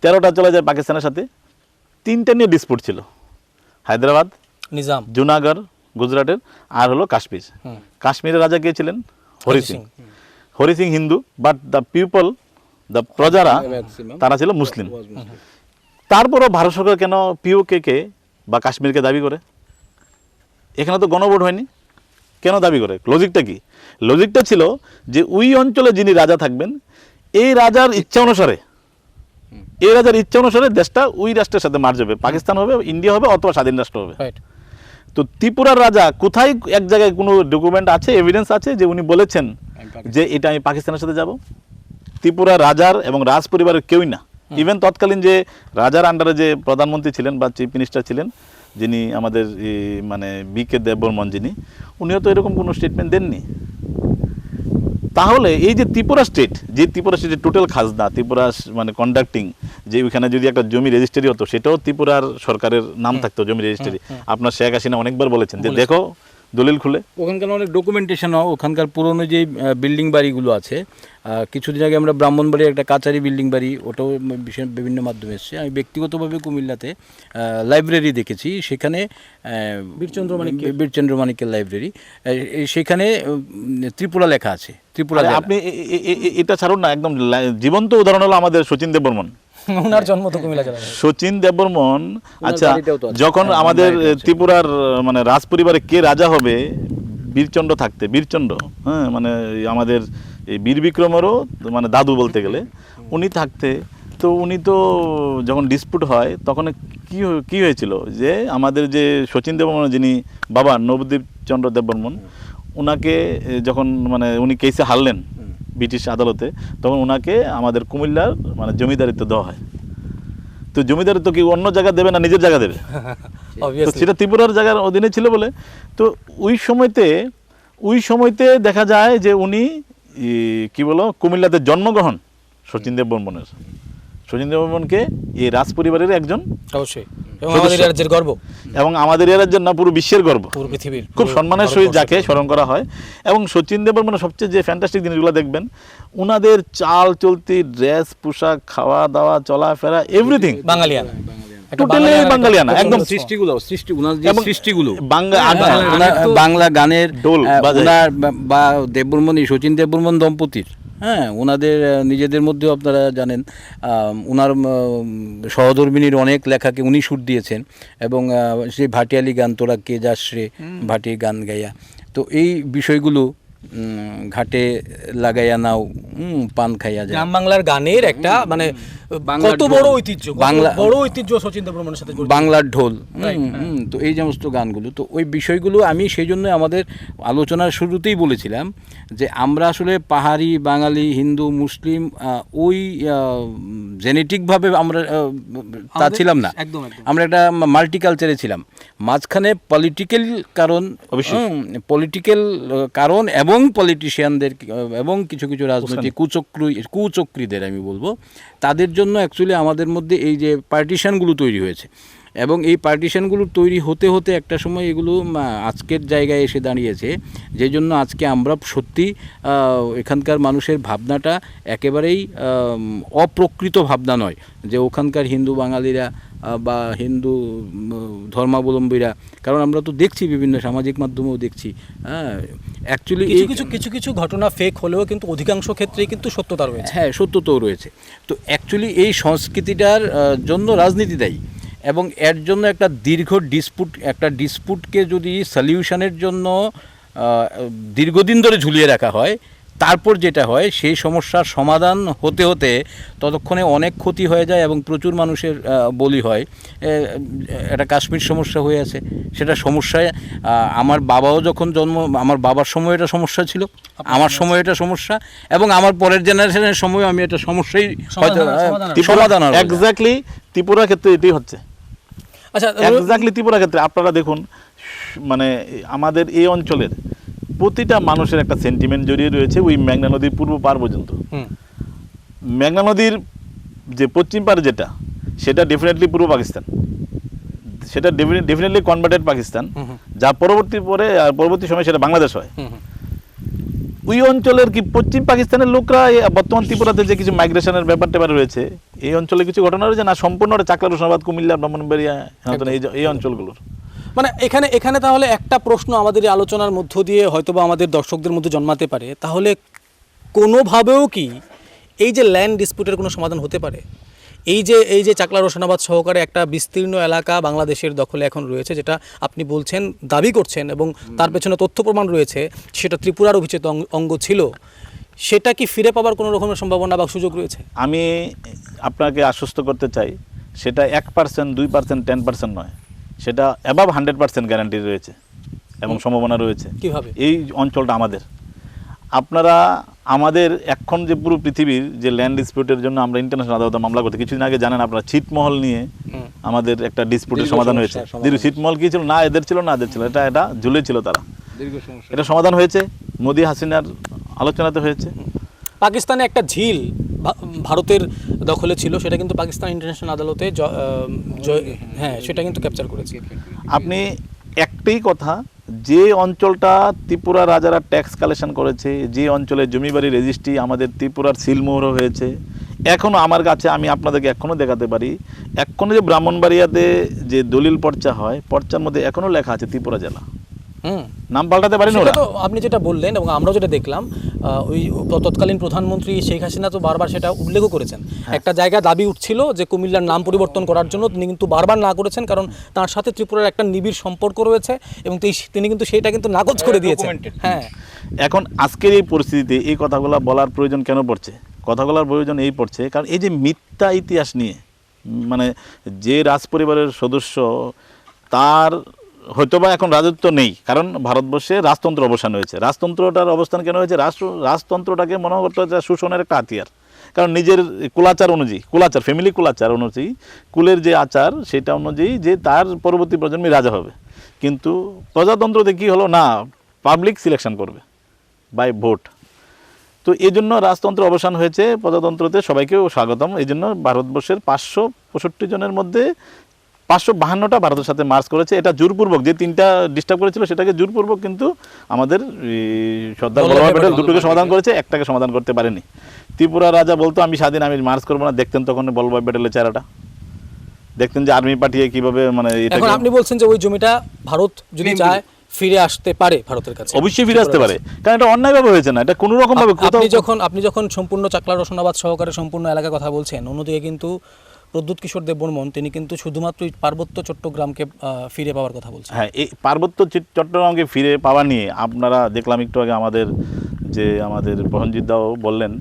13টা চলে যায় পাকিস্তানের সাথে। 3টা নিয়ে ডিসপুট ছিল, হায়দ্রাবাদ, নিজাম, জুনাগড় গুজরাটের, আর হলো কাশ্মীর। কাশ্মীরের রাজা কে ছিলেন? Hari Singh. Hari Singh Hindu, but the people, the প্রজারা তারা ছিল মুসলিম। তারপরও ভারত সরকার কেন পিওকে বা কাশ্মীরকে দাবি করে? এখানে তো গণভোট হয়নি, কেন দাবি করে? লজিকটা কি? লজিকটা ছিল যে ওই অঞ্চলে যিনি রাজা থাকবেন, এই রাজার ইচ্ছা অনুসারে দেশটা ওই রাষ্ট্রের সাথে মার্জ হবে, পাকিস্তান হবে, ইন্ডিয়া হবে, অথবা স্বাধীন রাষ্ট্র হবে। তো ত্রিপুরার রাজা কোথায় এক জায়গায় কোনো ডকুমেন্ট আছে, এভিডেন্স আছে যে উনি বলেছেন যে এটা আমি পাকিস্তানের সাথে যাব? ত্রিপুরা রাজার এবং রাজ পরিবারের কেউই না। ইভেন তৎকালীন যে রাজার আন্ডারে যে প্রধানমন্ত্রী ছিলেন বা চিফ মিনিস্টার ছিলেন, যিনি আমাদের মানে বিকে দেববর্মন, যিনি, উনিও তো এরকম কোনো স্টেটমেন্ট দেননি। তাহলে এই যে ত্রিপুরা স্টেটের টোটাল খাজনা, ত্রিপুরা মানে কন্ডাক্টিং, যে ওইখানে যদি একটা জমি রেজিস্ট্রি হতো, সেটাও ত্রিপুরার সরকারের নাম থাকতো জমি রেজিস্ট্রি। আপনার শেখ হাসিনা অনেকবার বলেছেন যে দেখো দলিল খুলে, ওখানকার অনেক ডকুমেন্টেশনও, ওখানকার পুরনো যে বিল্ডিং বাড়িগুলো আছে, কিছুদিন আগে আমরা ব্রাহ্মণবাড়ির একটা কাচারি বিল্ডিং বাড়ি, ওটাও বিভিন্ন মাধ্যমে এসছে। আমি ব্যক্তিগতভাবে কুমিল্লাতে লাইব্রেরি দেখেছি, সেখানে বীরচন্দ্র মানিক্যের লাইব্রেরি, সেখানে ত্রিপুরা লেখা আছে। ত্রিপুরা আপনি এটা ছাড়ুন না, একদম জীবন্ত উদাহরণ হলো আমাদের শচীন দেববর্মন। ওনার জন্ম তো কুমিল্লা জেলায়। শচীন দেববর্মন, আচ্ছা, যখন আমাদের ত্রিপুরার মানে রাজ পরিবারে কে রাজা হবে, বীরচন্দ্র থাকতে, বীরচন্দ্র, হ্যাঁ, মানে আমাদের এই বীর বিক্রমেরও মানে দাদু বলতে গেলে, উনি থাকতে, তো উনি তো যখন ডিসপুট হয় তখন কি হয়েছিল যে আমাদের যে শচীন দেববর্মন, যিনি বাবা নবদ্বীপ চন্দ্র দেববর্মন, ওনাকে যখন মানে উনি কেসে হারলেন ব্রিটিশ আদালতে, তখন ওনাকে আমাদের কুমিল্লার মানে জমিদারিত্ব দেওয়া হয়। তো জমিদারিত্ব কি অন্য জায়গা দেবে না নিজের জায়গা দেবে? তো সেটা ত্রিপুরার জায়গার অধীনে ছিল বলে। তো ওই সময়তে দেখা যায় যে উনি কি বলো কুমিল্লাতে জন্মগ্রহণ শচীন দেববর্মনের। শচীন দেববর্মনকে এই রাজ পরিবারের একজন এবং আমাদের এই রাজ্যের গর্ব, এবং আমাদের এই রাজ্যের না পুরো বিশ্বের গর্ব, পুরো পৃথিবীর খুব সম্মানের সহিত যাকে স্মরণ করা হয়। এবং সচিন দেববর্মন সবচেয়ে যে ফ্যান্টাস্টিক জিনিসগুলো দেখবেন, উনাদের চাল চলতি, ড্রেস, পোশাক, খাওয়া দাওয়া, চলাফেরা, এভরিথিং বাঙালিয়ানা, টোটালি বাঙালিয়ানা, একদম সৃষ্টিগুলো বাংলা গানের ডোল বাজায়। ওনার বা দেববর্মন, শচীন দেববর্মন দম্পতির, হ্যাঁ, ওনাদের নিজেদের মধ্যেও আপনারা জানেন ওনার সহধর্মিনীর অনেক লেখাকে উনি সুর দিয়েছেন, এবং সেই ভাটিয়ালি গান তোরা কে যাস রে ভাটির গান গাইয়া, তো এই বিষয়গুলো ঘাটে লাগাইয়া নাও পান খাইয়া যায়, গ্রাম বাংলার গানের একটা মানে কত বড় ঐতিহ্য, বড় ঐতিহ্য সচিন দেববর্মনের সাথে জড়িত। বাংলার ঢোল, তো এই সমস্ত গানগুলো, তো ওই বিষয়গুলো আমি সেই জন্য আমাদের আলোচনার শুরুতেই বলেছিলাম যে আমরা আসলে পাহাড়ি, বাঙালি, হিন্দু, মুসলিম ওই জেনেটিকভাবে আমরা তা ছিলাম না, আমরা একটা মাল্টিকালচারে ছিলাম। মাঝখানে পলিটিক্যাল কারণ, পলিটিক্যাল কারণ এবং পলিটিশিয়ানদের এবং কিছু কিছু রাজনৈতিক কুচক্রীদের আমি বলবো, তাদের জন্য অ্যাকচুয়ালি আমাদের মধ্যে এই যে পার্টিশনগুলো তৈরি হয়েছে, এবং এই পার্টিশনগুলো তৈরি হতে হতে একটা সময় এগুলো আজকের জায়গায় এসে দাঁড়িয়েছে, যে জন্য আজকে আমরা সত্যি এখানকার মানুষের ভাবনাটা একেবারেই অপ্রকৃত ভাবনা নয়, যে ওখানকার হিন্দু বাঙালিরা বা হিন্দু ধর্মাবলম্বীরা, কারণ আমরা তো দেখছি বিভিন্ন সামাজিক মাধ্যমেও দেখছি, হ্যাঁ, অ্যাকচুয়ালি কিছু কিছু ঘটনা ফেক হলেও কিন্তু অধিকাংশ ক্ষেত্রেই কিন্তু সত্যতা রয়েছে। হ্যাঁ, সত্যতাও রয়েছে। তো অ্যাকচুয়ালি এই সংস্কৃতিটার জন্য রাজনীতি দায়ী, এবং এর জন্য একটা দীর্ঘ ডিসপুটকে যদি সলিউশনের জন্য দীর্ঘদিন ধরে ঝুলিয়ে রাখা হয়, তারপর যেটা হয় সেই সমস্যার সমাধান হতে হতে ততক্ষণে অনেক ক্ষতি হয়ে যায় এবং প্রচুর মানুষের বলি হয়। একটা কাশ্মীর সমস্যা হয়ে আছে, সেটা সমস্যায় আমার বাবাও যখন আমার বাবার সময় এটা সমস্যা ছিল, আমার সময় এটা সমস্যা, এবং আমার পরের জেনারেশনের সময় আমি এটা সমস্যাই হয়তো সমাধান হবে। এক্স্যাক্টলি ত্রিপুরার ক্ষেত্রে এটাই হচ্ছে। আচ্ছা, এক্স্যাক্টলি ত্রিপুরার ক্ষেত্রে আপনারা দেখুন, মানে আমাদের এই অঞ্চলের প্রতিটা মানুষের একটা সেন্টিমেন্ট জড়িয়ে রয়েছে ওই মেঘনা নদীর পূর্ব পার পর্যন্ত। মেঘনা নদীর যে পশ্চিম পার যেটা, সেটা ডেফিনেটলি পূর্ব পাকিস্তান, সেটা ডেফিনেটলি কনভার্টেড পাকিস্তান, যা পরবর্তী সময় সেটা বাংলাদেশ হয়। ওই অঞ্চলের কি পশ্চিম পাকিস্তানের লোকরা বর্তমান ত্রিপুরাতে যে কিছু মাইগ্রেশনের ব্যাপারটা রয়েছে, এই অঞ্চলে কিছু ঘটনা রয়েছে না, সম্পূর্ণ চাকলা, রোশনাবাদ, কুমিল্লা, ব্রাহ্মণবাড়িয়া, এই অঞ্চলগুলোর। মানে এখানে তাহলে একটা প্রশ্ন আমাদের এই আলোচনার মধ্য দিয়ে হয়তোবা আমাদের দর্শকদের মধ্যে জন্মাতে পারে, তাহলে কোনোভাবেও কি এই যে ল্যান্ড ডিসপিউটের কোনো সমাধান হতে পারে? এই যে চাকলা, রোশনাবাদ সহকারে একটা বিস্তীর্ণ এলাকা বাংলাদেশের দখলে এখন রয়েছে, যেটা আপনি বলছেন, দাবি করছেন, এবং তার পেছনে তথ্য প্রমাণ রয়েছে, সেটা ত্রিপুরার অভিচিত অঙ্গ ছিল, সেটা কি ফিরে পাওয়ার কোনো রকমের সম্ভাবনা বা সুযোগ রয়েছে? আমি আপনাকে আশ্বস্ত করতে চাই, সেটা 1%, 2%, 10% নয়, সেটা অ্যাবাভ 100% গ্যারান্টি রয়েছে এবং সম্ভাবনা রয়েছে। কিভাবে? এই অঞ্চলটা আমাদের, আপনারা আমাদের এখন যে পুরো পৃথিবীর যে ল্যান্ড ডিসপিউটের জন্য আমরা ইন্টারন্যাশনাল আদালতে মামলা করতে, কিছুদিন আগে জানেন আপনারা ছিটমহল নিয়ে আমাদের একটা ডিসপিউটের সমাধান হয়েছে। ছিটমহল কি ছিল, না এদের ছিল, এটা ঝুলেছিল, তারা এটা সমাধান হয়েছে, মোদি হাসিনার আলোচনাতে হয়েছে। পাকিস্তানে একটা ঝিল ভারতের দখলে ছিল, সেটা কিন্তু পাকিস্তান ইন্টারন্যাশনাল আদালতে হ্যাঁ, সেটা কিন্তু ক্যাপচার করেছে। আপনি একটাই কথা, যে অঞ্চলটা ত্রিপুরা রাজারা ট্যাক্স কালেকশন করেছে, যে অঞ্চলে জমিবাড়ি রেজিস্ট্রি আমাদের ত্রিপুরার সিলমোহর হয়েছে, এখনও আমার কাছে, আমি আপনাদেরকে এখনও দেখাতে পারি, এখনও যে ব্রাহ্মণবাড়িয়াতে যে দলিল পর্চা হয়, পর্চার মধ্যে এখনও লেখা আছে ত্রিপুরা জেলা, নাম পাল্টাতে পারেন ওরা। তো আপনি যেটা বললেন এবং আমরাও যেটা দেখলাম, ওই তৎকালীন প্রধানমন্ত্রী শেখ হাসিনা তো বারবার সেটা উল্লেখও করেছেন। একটা জায়গায় দাবি উঠছিল যে কুমিল্লার নাম পরিবর্তন করার জন্য, তিনি কিন্তু বারবার না করেছেন, কারণ তার সাথে ত্রিপুরার একটা নিবিড় সম্পর্ক রয়েছে, এবং তিনি কিন্তু সেটা কিন্তু নাকচ করে দিয়েছেন। হ্যাঁ, এখন আজকের এই পরিস্থিতিতে এই কথাগুলো বলার প্রয়োজন কেন পড়ছে? কথাগুলোর প্রয়োজন এই পড়ছে কারণ এই যে মিথ্যা ইতিহাস নিয়ে, মানে যে রাজ পরিবারের সদস্য, তার হয়তোবা এখন রাজত্ব নেই, কারণ ভারতবর্ষে রাজতন্ত্র অবসান হয়েছে। রাজতন্ত্রটার অবস্থান কেন হয়েছে? রাজতন্ত্রটাকে মনে করতে হচ্ছে শোষণের একটা হাতিয়ার, কারণ নিজের কুলাচার অনুযায়ী, ফ্যামিলি কুলাচার অনুযায়ী, কুলের যে আচার সেটা অনুযায়ী যে তার পরবর্তী প্রজন্মে রাজা হবে। কিন্তু প্রজাতন্ত্রতে কী হলো না, পাবলিক সিলেকশন করবে বাই ভোট। তো এই জন্য রাজতন্ত্র অবসান হয়েছে, প্রজাতন্ত্রতে সবাইকেও স্বাগতম। এই জন্য ভারতবর্ষের 565 জনের মধ্যে 552টা ভারতের সাথে মার্চ করেছে। এটা জোরপূর্বক, যে 3টা ডিস্টার্ব করেছিল সেটাকে জোরপূর্বক কিন্তু আমাদের সর্দার বল্লভভাই প্যাটেল দুটোকে সমাধান করেছে, একটাকে সমাধান করতে পারেনি। ত্রিপুরা রাজা বলতো আমি স্বাধীন, আমি মার্চ করবো না, দেখতেন তখন বল্লভভাই প্যাটেলের চেহারাটা, দেখতেন যে আর্মি পাঠিয়ে কিভাবে মানে এখন আপনি বলছেন যে ওই জমিটা ভারত যদি চায় ফিরে আসতে পারে ভারতের কাছে, অবশ্যই ফিরে আসতে পারে, কারণ এটা অন্যায়ভাবে হয়েছে না, এটা কোনো রকম ভাবে আপনি যখন সম্পূর্ণ চাকলা রসনাবাদ সহকারে সম্পূর্ণ এলাকার কথা বলছেন, অন্যদিকে কিন্তু প্রদ্যুৎ কিশোর দেববর্মন তিনি কিন্তু শুধুমাত্র পার্বত্য চট্টগ্রামকে ফিরে পাওয়ার কথা বলছেন। হ্যাঁ, এই পার্বত্য চট্টগ্রামকে ফিরে পাওয়া নিয়ে আপনারা দেখলাম একটু আগে আমাদের প্রহনজিৎ দাও বললেন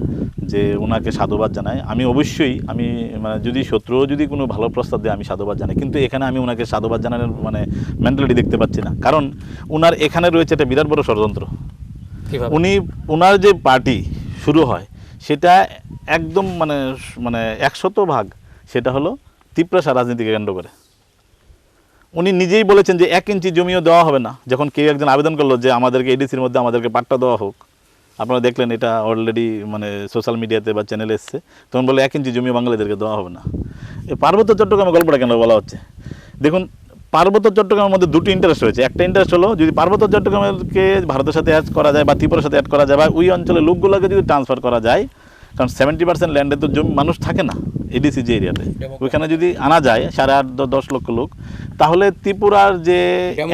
যে ওনাকে সাধুবাদ জানায়। আমি অবশ্যই মানে যদি শত্রুও যদি কোনো ভালো প্রস্তাব দেয় আমি সাধুবাদ জানাই, কিন্তু এখানে আমি ওনাকে সাধুবাদ জানানোর মানে মেন্টালিটি দেখতে পাচ্ছি না, কারণ ওনার এখানে রয়েছে একটা বিরাট বড় ষড়যন্ত্র। ওনার যে পার্টি শুরু হয় সেটা একদম মানে 100% সেটা হলো তিপ্রাসা রাজনীতিকে কেন্দ্র করে। উনি নিজেই বলেছেন যে 1 ইঞ্চি জমিও দেওয়া হবে না। যখন কেউ একজন আবেদন করলো যে আমাদেরকে এডিসির মধ্যে আমাদেরকে পাট্টা দেওয়া হোক, আপনারা দেখলেন এটা অলরেডি মানে সোশ্যাল মিডিয়াতে বা চ্যানেলে এসছে, তখন বলে 1 ইঞ্চি জমিও বাঙালিদেরকে দেওয়া হবে না। এই পার্বত্য চট্টগ্রামের গল্পটা কেন বলা হচ্ছে? দেখুন, পার্বত্য চট্টগ্রামের মধ্যে দুটি ইন্টারেস্ট রয়েছে। একটা ইন্টারেস্ট হলো যদি পার্বত্য চট্টগ্রামকে ভারতের সাথে অ্যাড করা যায় বা ত্রিপুরার সাথে অ্যাড করা যায় বা ওই অঞ্চলের লোকগুলোকে যদি ট্রান্সফার করা যায়, কারণ 70% ল্যান্ডে তো জমি মানুষ থাকে না এডিসি যে এরিয়াতে, ওইখানে যদি আনা যায় 8.5-10 লক্ষ লোক, তাহলে ত্রিপুরার যে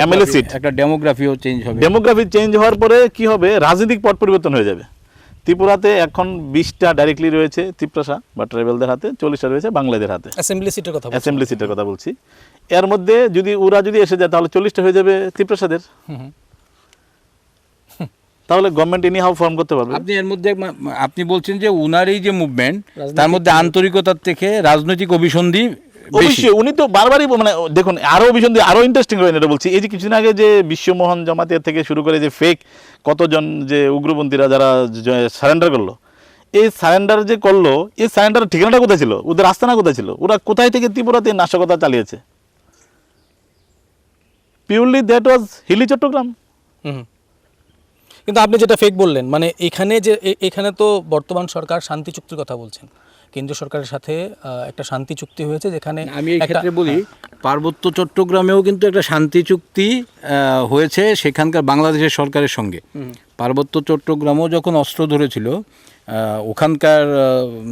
এমএলএ সিট, একটা ডেমোগ্রাফিও চেঞ্জ হবে। ডেমোগ্রাফি চেঞ্জ হওয়ার পরে কি হবে, রাজনৈতিক পট পরিবর্তন হয়ে যাবে। ত্রিপুরাতে এখন 20টা ডাইরেক্টলি রয়েছে তিপ্রাসা বা ট্রাইবেলদের হাতে, 40টা রয়েছে বাংলাদের হাতে। অ্যাসেম্বলি সিটের কথা বলছি। এর মধ্যে যদি ওরা যদি এসে যায় তাহলে 40টা হয়ে যাবে তিপ্রাসাদের। তাহলে গভর্নমেন্ট এনি হাউ ফর্ম করতে পারবে। আপনি এর মধ্যে আপনি বলছেন যে উনার এই যে মুভমেন্ট, তার মধ্যে আন্তরিকতার থেকে রাজনৈতিক অভিসন্ধি অবশ্যই। উনি তো বারবারই মানে দেখুন আরো অভিসন্ধি আরো ইন্টারেস্টিং হয় এটা বলছি। এই যে কিছুদিন আগে যে বিশ্বমোহন জামাতের থেকে শুরু করে যে ফেক কতজন যে উগ্রপন্থীরা যারা সারেন্ডার করলো, এই সারেন্ডার যে করলো, এই সারেন্ডারের ঠিকানাটা কোথায় ছিল, ওদের আস্তানা কোথায় ছিল, ওরা কোথায় থেকে ত্রিপুরাতে নাশকতা চালিয়েছে? Purely that was Hili Chittagong. কিন্তু আপনি যেটা ফেক বললেন, মানে এখানে তো বর্তমান সরকার শান্তি চুক্তির কথা বলছেন, কেন্দ্রীয় সরকারের সাথে একটা শান্তি চুক্তি হয়েছে, যেখানে আমি এই ক্ষেত্রে বলি পার্বত্য চট্টগ্রামেও কিন্তু একটা শান্তি চুক্তি হয়েছে সেখানকার বাংলাদেশের সরকারের সঙ্গে। পার্বত্য চট্টগ্রামও যখন অস্ত্র ধরেছিল ওখানকার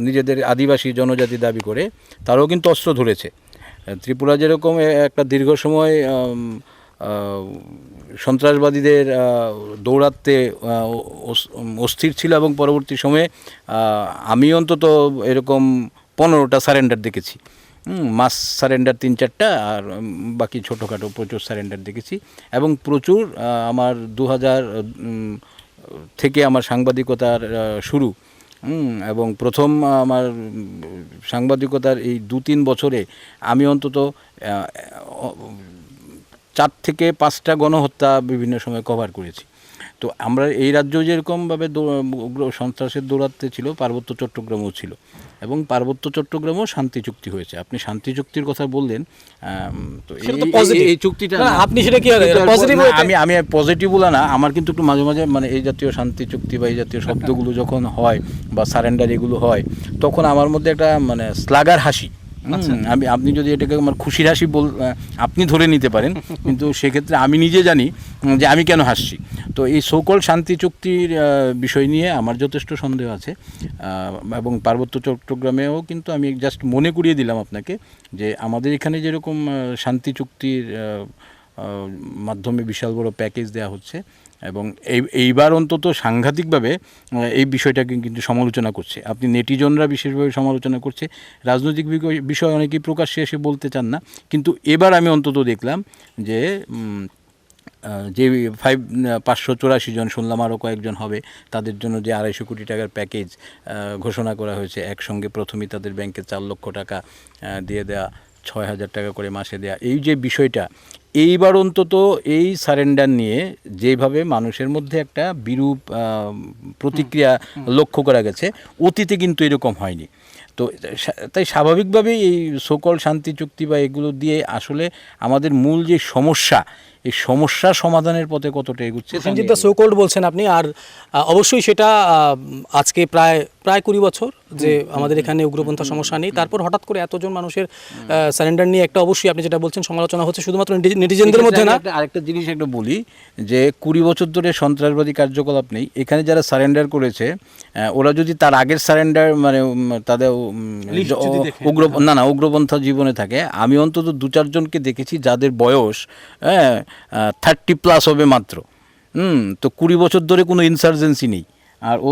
নিজেদের আদিবাসী জনজাতি দাবি করে, তারাও কিন্তু অস্ত্র ধরেছে। ত্রিপুরা যেরকম একটা দীর্ঘ সময় সন্ত্রাসবাদীদের দৌড়াতে অস্থির ছিল এবং পরবর্তী সময়ে আমি অন্তত এরকম 15টা সারেন্ডার দেখেছি। মাস সারেন্ডার 3-4টা, আর বাকি ছোটোখাটো প্রচুর সারেন্ডার দেখেছি। এবং প্রচুর আমার 2000 থেকে আমার সাংবাদিকতার শুরু, এবং প্রথম আমার সাংবাদিকতার এই 2-3 বছরে আমি অন্তত 4 থেকে 5টা গণহত্যা বিভিন্ন সময় কভার করেছি। তো আমরা এই রাজ্য যেরকমভাবে উগ্র সন্ত্রাসের দৌরাত্মে ছিল, পার্বত্য চট্টগ্রামও ছিল, এবং পার্বত্য চট্টগ্রামও শান্তি চুক্তি হয়েছে। আপনি শান্তি চুক্তির কথা বললেন, তো এই চুক্তিটা আপনি সেটা কি পজিটিভ? আমি পজিটিভ বলা না, আমার কিন্তু একটু মাঝে মাঝে মানে এই জাতীয় শান্তি চুক্তি বা এই জাতীয় শব্দগুলো যখন হয় বা সারেন্ডার এগুলো হয়, তখন আমার মধ্যে একটা মানে স্লাগার হাসি। আপনি যদি এটাকে আমার খুশির হাসি আপনি ধরে নিতে পারেন, কিন্তু সেক্ষেত্রে আমি নিজে জানি যে আমি কেন হাসছি। তো এই সকল শান্তি চুক্তির বিষয় নিয়ে আমার যথেষ্ট সন্দেহ আছে, এবং পার্বত্য চট্টগ্রামেও কিন্তু আমি জাস্ট মনে করিয়ে দিলাম আপনাকে যে আমাদের এখানে যেরকম শান্তি চুক্তির মাধ্যমে বিশাল বড় প্যাকেজ দেওয়া হচ্ছে, এবং এইবার অন্তত সাংঘাতিকভাবে এই বিষয়টাকে কিন্তু সমালোচনা করছে। আপনি নেটিজনরা বিশেষভাবে সমালোচনা করছে। রাজনৈতিক বিষয় অনেকেই প্রকাশ্যে এসে বলতে চান না, কিন্তু এবার আমি অন্তত দেখলাম যে 584 জন, শুনলাম আরও কয়েকজন হবে, তাদের জন্য যে 250 কোটি টাকার প্যাকেজ ঘোষণা করা হয়েছে, একসঙ্গে প্রথমেই তাদের ব্যাংকে 4 লক্ষ টাকা দিয়ে দেওয়া, 6,000 টাকা করে মাসে দেয়া, এই যে বিষয়টা, এইবার অন্তত এই সারেন্ডার নিয়ে যেভাবে মানুষের মধ্যে একটা বিরূপ প্রতিক্রিয়া লক্ষ্য করা গেছে, অতীতে কিন্তু এরকম হয়নি। তো তাই স্বাভাবিকভাবেই এই সকল শান্তি চুক্তি বা এগুলো দিয়ে আসলে আমাদের মূল যে সমস্যা, এই সমস্যা সমাধানের পথে কতটা এগুচ্ছে তা সঞ্জিত নিয়ে দা সো কোল্ড বলছেন আপনি, আর অবশ্যই সেটা আজকে প্রায় 20 বছর যে আমাদের এখানে উগ্রপন্থা সমস্যা নেই, তারপর হঠাৎ করে এতজন মানুষের সারেন্ডার নিয়ে একটা অবশ্যই আপনি যেটা বলছেন সমালোচনা হচ্ছে শুধুমাত্র নেটিজেনদের মধ্যে না। আরেকটা জিনিস একটু বলি যে 20 বছর ধরে সন্ত্রাসবাদী কার্যকলাপ নেই এখানে, যারা সারেন্ডার করেছে ওরা যদি তার আগের সারেন্ডার মানে তাদের উগ্রপন্থা জীবনে থাকে, আমি অন্তত 2-4 জনকে দেখেছি যাদের বয়স 30+ হবে মাত্র। তো 20 বছর ধরে কোনো ইনসার্জেন্সি নেই, আর ও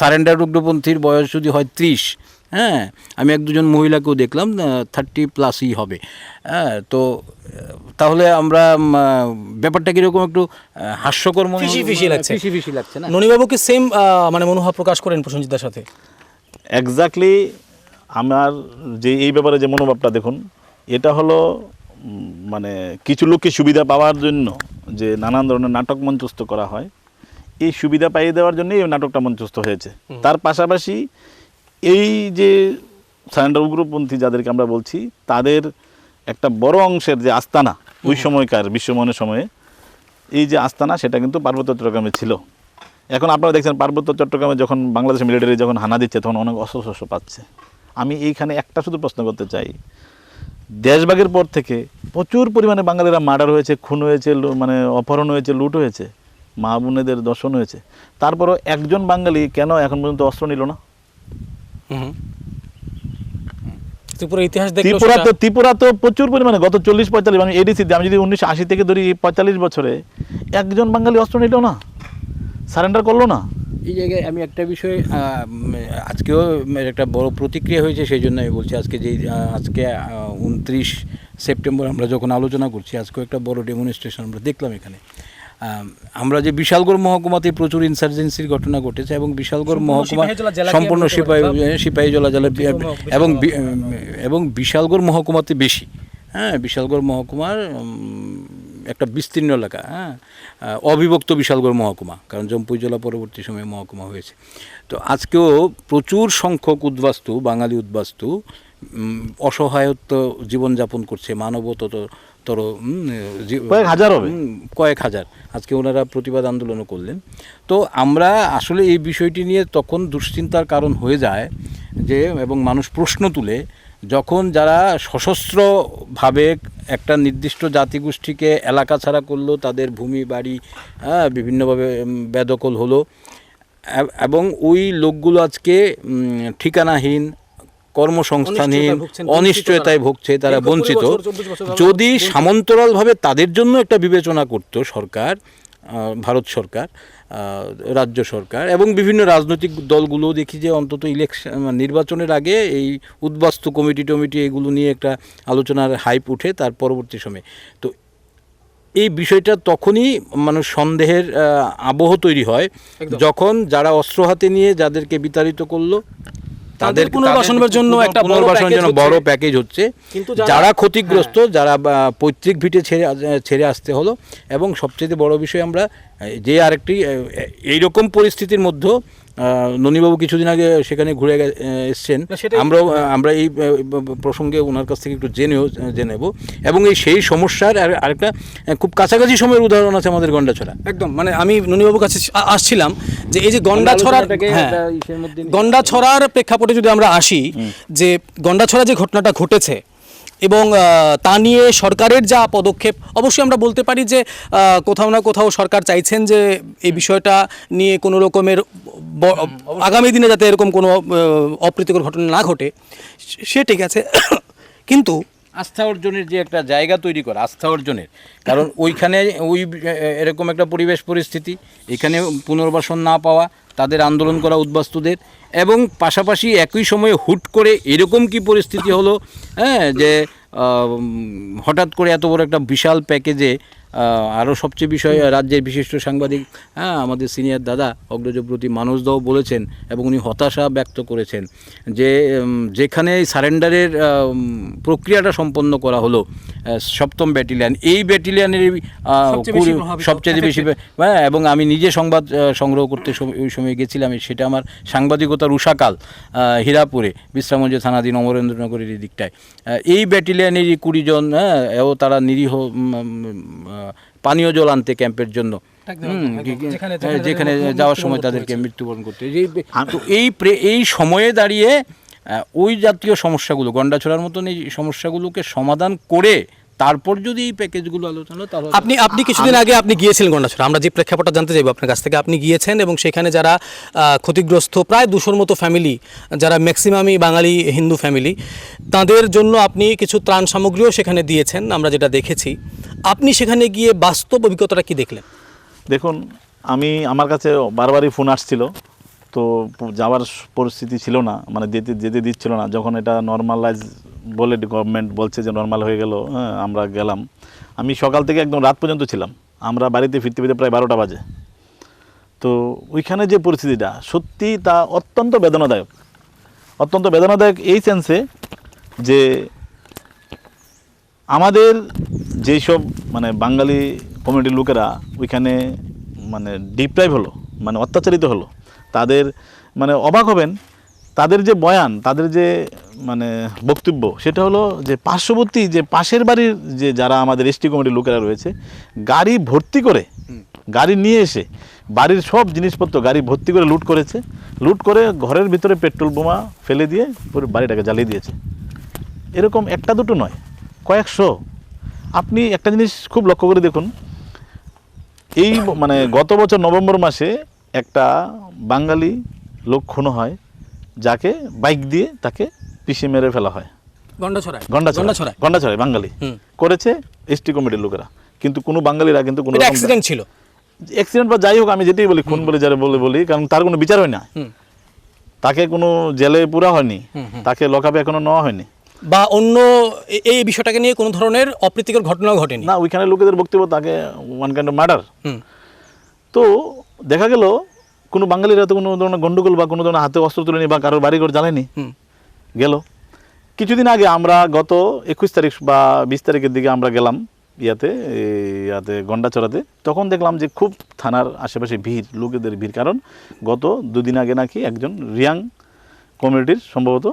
সারেন্ডার উগ্রপন্থীর বয়স যদি হয় 30, হ্যাঁ আমি 1-2 মহিলাকেও দেখলাম 30+ই হবে। তো তাহলে আমরা ব্যাপারটা কীরকম একটু হাস্যকর ফিসি লাগছে না? ননীবাবু কি সেম মানে মনোভাব প্রকাশ করেন প্রসেনজিৎদার সাথে? এক্স্যাক্টলি আমার যে এই ব্যাপারে যে মনোভাবটা দেখুন, এটা হলো মানে কিছু লোককে সুবিধা পাওয়ার জন্য যে নানান ধরনের নাটক মঞ্চস্থ করা হয়, এই সুবিধা পাইয়ে দেওয়ার জন্যই এই নাটকটা মঞ্চস্থ হয়েছে। তার পাশাপাশি এই যে সারেন্ডার উগ্রপন্থী যাদেরকে আমরা বলছি, তাদের একটা বড় অংশের যে আস্তানা ওই সময়কার বিশ্বমনের সময়ে, এই যে আস্তানা সেটা কিন্তু পার্বত্য চট্টগ্রামে ছিল। এখন আপনারা দেখছেন পার্বত্য চট্টগ্রামে যখন বাংলাদেশের মিলিটারি যখন হানা দিচ্ছে তখন অনেক অস্ত্র পাচ্ছে। আমি এইখানে একটা শুধু প্রশ্ন করতে চাই, দেশভাগের পর থেকে প্রচুর পরিমাণে বাঙালিরা মার্ডার হয়েছে, খুন হয়েছে, মানে অপহরণ হয়েছে, লুট হয়েছে, মা বোনেদের দর্শন হয়েছে, তারপরও একজন বাঙালি কেন এখন পর্যন্ত অস্ত্র নিল না? ত্রিপুরা তো প্রচুর পরিমাণে গত 40-45 আমি এডিসিতে আমি যদি 1980 থেকে ধরি 45 বছরে একজন বাঙালি অস্ত্র নিল না, সারেন্ডার করলো না। এই জায়গায় আমি একটা বিষয় আজকেও একটা বড় প্রতিক্রিয়া হয়েছে, সেই জন্য আমি বলছি আজকে 29 সেপ্টেম্বর আমরা যখন আলোচনা করছি, আজকেও একটা বড় ডেমনস্ট্রেশন আমরা দেখলাম এখানে। আমরা যে বিশালগড় মহকুমাতে প্রচুর ইনসার্জেন্সির ঘটনা ঘটেছে এবং বিশালগড় মহকুমা সম্পূর্ণ সিপাহীজলা জেলা এবং বিশালগড় মহকুমাতে বেশি, হ্যাঁ বিশালগড় মহকুমার একটা বিস্তীর্ণ এলাকা, হ্যাঁ অবিভক্ত বিশালগড় মহকুমা, কারণ জম্পুই জেলা পরবর্তী সময়ে মহকুমা হয়েছে। তো আজকেও প্রচুর সংখ্যক উদ্বাস্তু, বাঙালি উদ্বাস্তু অসহায়ত্ব জীবনযাপন করছে, মানবতর কয়েক হাজার আজকে ওনারা প্রতিবাদ আন্দোলনও করলেন। তো আমরা আসলে এই বিষয়টি নিয়ে তখন দুশ্চিন্তার কারণ হয়ে যায় যে, এবং মানুষ প্রশ্ন তুলে যখন যারা সশস্ত্রভাবে একটা নির্দিষ্ট জাতিগোষ্ঠীকে এলাকা ছাড়া করলো, তাদের ভূমি বাড়ি বিভিন্নভাবে বেদখল হলো, এবং ওই লোকগুলো আজকে ঠিকানাহীন, কর্মসংস্থানহীন, অনিশ্চয়তায় ভুগছে, তারা বঞ্চিত। যদি সমান্তরালভাবে তাদের জন্য একটা বিবেচনা করতো সরকার, ভারত সরকার, রাজ্য সরকার এবং বিভিন্ন রাজনৈতিক দলগুলো, দেখি যে অন্তত নির্বাচনের আগে এই উদ্বাস্তু কমিটি এগুলো নিয়ে একটা আলোচনার হাইপ উঠে তার পরবর্তী সময়ে। তো এই বিষয়টা তখনই মানুষ সন্দেহের আবহ তৈরি হয় যখন যারা অস্ত্র হাতে নিয়ে যাদেরকে বিতাড়িত করলো তাদের পুনর্বাসনের জন্য একটা বড় প্যাকেজ হচ্ছে, যারা ক্ষতিগ্রস্ত, যারা পৈতৃক ভিটে ছেড়ে আসতে হলো। এবং সবচেয়ে বড় বিষয়, আমরা যে আরেকটি এইরকম পরিস্থিতির মধ্যে ননীবাবু কিছুদিন আগে সেখানে ঘুরে এসছেন, আমরা এই প্রসঙ্গে ওনার কাছ থেকে একটু জেনেব। এবং সেই সমস্যার আরেকটা খুব কাছাকাছি সময়ের উদাহরণ আছে আমাদের গন্ডাছড়া। একদম, মানে আমি ননীবাবুর কাছে আসছিলাম যে এই যে গন্ডাছড়ার প্রেক্ষাপটে যদি আমরা আসি, যে গন্ডাছড়া যে ঘটনাটা ঘটেছে এবং তা নিয়ে সরকারের যা পদক্ষেপ, অবশ্যই আমরা বলতে পারি যে কোথাও না কোথাও সরকার চাইছেন যে এই বিষয়টা নিয়ে কোনো রকমের আগামী দিনে যাতে এরকম কোনো অপ্রীতিকর ঘটনা না ঘটে, সে ঠিক আছে। কিন্তু আস্থা অর্জনের যে একটা জায়গা তৈরি করা, আস্থা অর্জনের, কারণ ওইখানে এরকম একটা পরিবেশ পরিস্থিতি, এখানে পুনর্বাসন না পাওয়া, তাদের আন্দোলন করা উদ্বাস্তুদের, এবং পাশাপাশি একই সময়ে হুট করে এরকম কি পরিস্থিতি হলো, হ্যাঁ যে হঠাৎ করে এত বড় একটা বিশাল প্যাকেজে আরও সবচেয়ে বিষয়, রাজ্যের বিশিষ্ট সাংবাদিক, আমাদের সিনিয়র দাদা অগ্রজব্রতী মানসদাও বলেছেন এবং উনি হতাশা ব্যক্ত করেছেন যে যেখানে সারেন্ডারের প্রক্রিয়াটা সম্পন্ন করা হলো 7ম ব্যাটালিয়ন, এই ব্যাটালিয়নের সবচেয়ে বেশি, এবং আমি নিজে সংবাদ সংগ্রহ করতে ওই সময় গেছিলাম, সেটা আমার সাংবাদিকতার উষাকাল হীরাপুরে বিশ্রামগঞ্জ থানাধীন অমরেন্দ্রনগরের এই দিকটায়, এই ব্যাটালিয়নেরই 20 জন, ও তারা নিরীহ পানীয় জল আনতে ক্যাম্পের জন্য, একদম, যেখানে যেখানে তাদের যাওয়ার সময় মৃত্যুবরণ তাদেরকে হয়েছে। মৃত্যুবরণ করতে হয়। তো এই সময়ে দাঁড়িয়ে ওই জাতীয় সমস্যাগুলো, গন্ডাছড়ার মতন এই সমস্যাগুলোকে সমাধান করে তারপর যদি এই প্যাকেজগুলো আলোচনা হয়, তাহলে আপনি কিছুদিন আগে আপনি গিয়েছিলেন গন্ডাছড়া, আমরা যে প্রেক্ষাপটটা জানতে চাইবো আপনার কাছ থেকে। আপনি গিয়েছেন এবং সেখানে যারা ক্ষতিগ্রস্ত প্রায় 200-র মতো ফ্যামিলি, যারা ম্যাক্সিমামই বাঙালি হিন্দু ফ্যামিলি, তাদের জন্য আপনি কিছু ত্রাণ সামগ্রীও সেখানে দিয়েছেন, আমরা যেটা দেখেছি। আপনি সেখানে গিয়ে বাস্তব অভিজ্ঞতাটা কি দেখলেন? দেখুন, আমার কাছে বারবারই ফোন আসছিল, তো যাওয়ার পরিস্থিতি ছিল না, মানে যেতে দিচ্ছিল না। যখন এটা নর্মালাইজ বলে গভর্নমেন্ট বলছে যে নর্মাল হয়ে গেল, হ্যাঁ আমরা গেলাম। আমি সকাল থেকে একদম রাত পর্যন্ত ছিলাম, আমরা বাড়িতে ফিরতে ফিরতে প্রায় 12টা বাজে। তো ওইখানে যে পরিস্থিতিটা সত্যি তা অত্যন্ত বেদনাদায়ক এই সেন্সে যে আমাদের যেই সব মানে বাঙালি কমিউনিটির লোকেরা ওইখানে মানে ডিপ্রাইভ হলো, মানে অত্যাচারিত হলো, তাদের মানে অবাক হবেন, তাদের যে বয়ান, তাদের যে মানে বক্তব্য, সেটা হলো যে পার্শ্ববর্তী যে পাশের বাড়ির যে যারা আমাদের এসটি কমিটির লোকেরা রয়েছে, গাড়ি ভর্তি করে, গাড়ি নিয়ে এসে বাড়ির সব জিনিসপত্র গাড়ি ভর্তি করে লুট করেছে, লুট করে ঘরের ভিতরে পেট্রোল বোমা ফেলে দিয়ে পুরো বাড়িটাকে জ্বালিয়ে দিয়েছে। এরকম একটা দুটো নয়, কয়েকশো। আপনি একটা জিনিস খুব লক্ষ্য করে দেখুন, এই মানে গত বছর নভেম্বর মাসে একটা বাঙালি লোক খুন হয়, যাকে বাইক দিয়ে তাকে পিষে মেরে ফেলা হয় গন্ডাছড়ায় বাঙালি করেছে এসটি কমিটির লোকেরা। কিন্তু কোনো বাঙালিরা কিন্তু কোনো অ্যাক্সিডেন্ট ছিল, অ্যাক্সিডেন্ট বা যাই হোক, আমি যেটাই বলি খুন বলে যারা বলি, কারণ তার কোনো বিচার হয় না, তাকে কোনো জেলে পুরা হয়নি, তাকে লকআপে এখনো নেওয়া হয়নি, বা অন্য এই বিষয়টাকে নিয়ে কোনো ধরনের অপ্রীতিকর ঘটনাও ঘটেনি না। ওইখানে লোকেদের বক্তব্য তাকে ওয়ান কাইন্ড অফ মার্ডার। তো দেখা গেল কোনো বাঙালিরা তো কোনো ধরনের গন্ডগোল বা কোনো ধরনের হাতে অস্ত্র তুলেনি বা কারোর বাড়িঘর জ্বালেনি। গেল কিছুদিন আগে আমরা গত 21 তারিখ বা 20 তারিখের দিকে আমরা গেলাম ইয়াতে গন্ডাছড়াতে। তখন দেখলাম যে খুব থানার আশেপাশে ভিড়, লোকেদের ভিড়, কারণ গত 2 দিন আগে নাকি একজন রিয়াং কমিউনিটির সম্ভবত,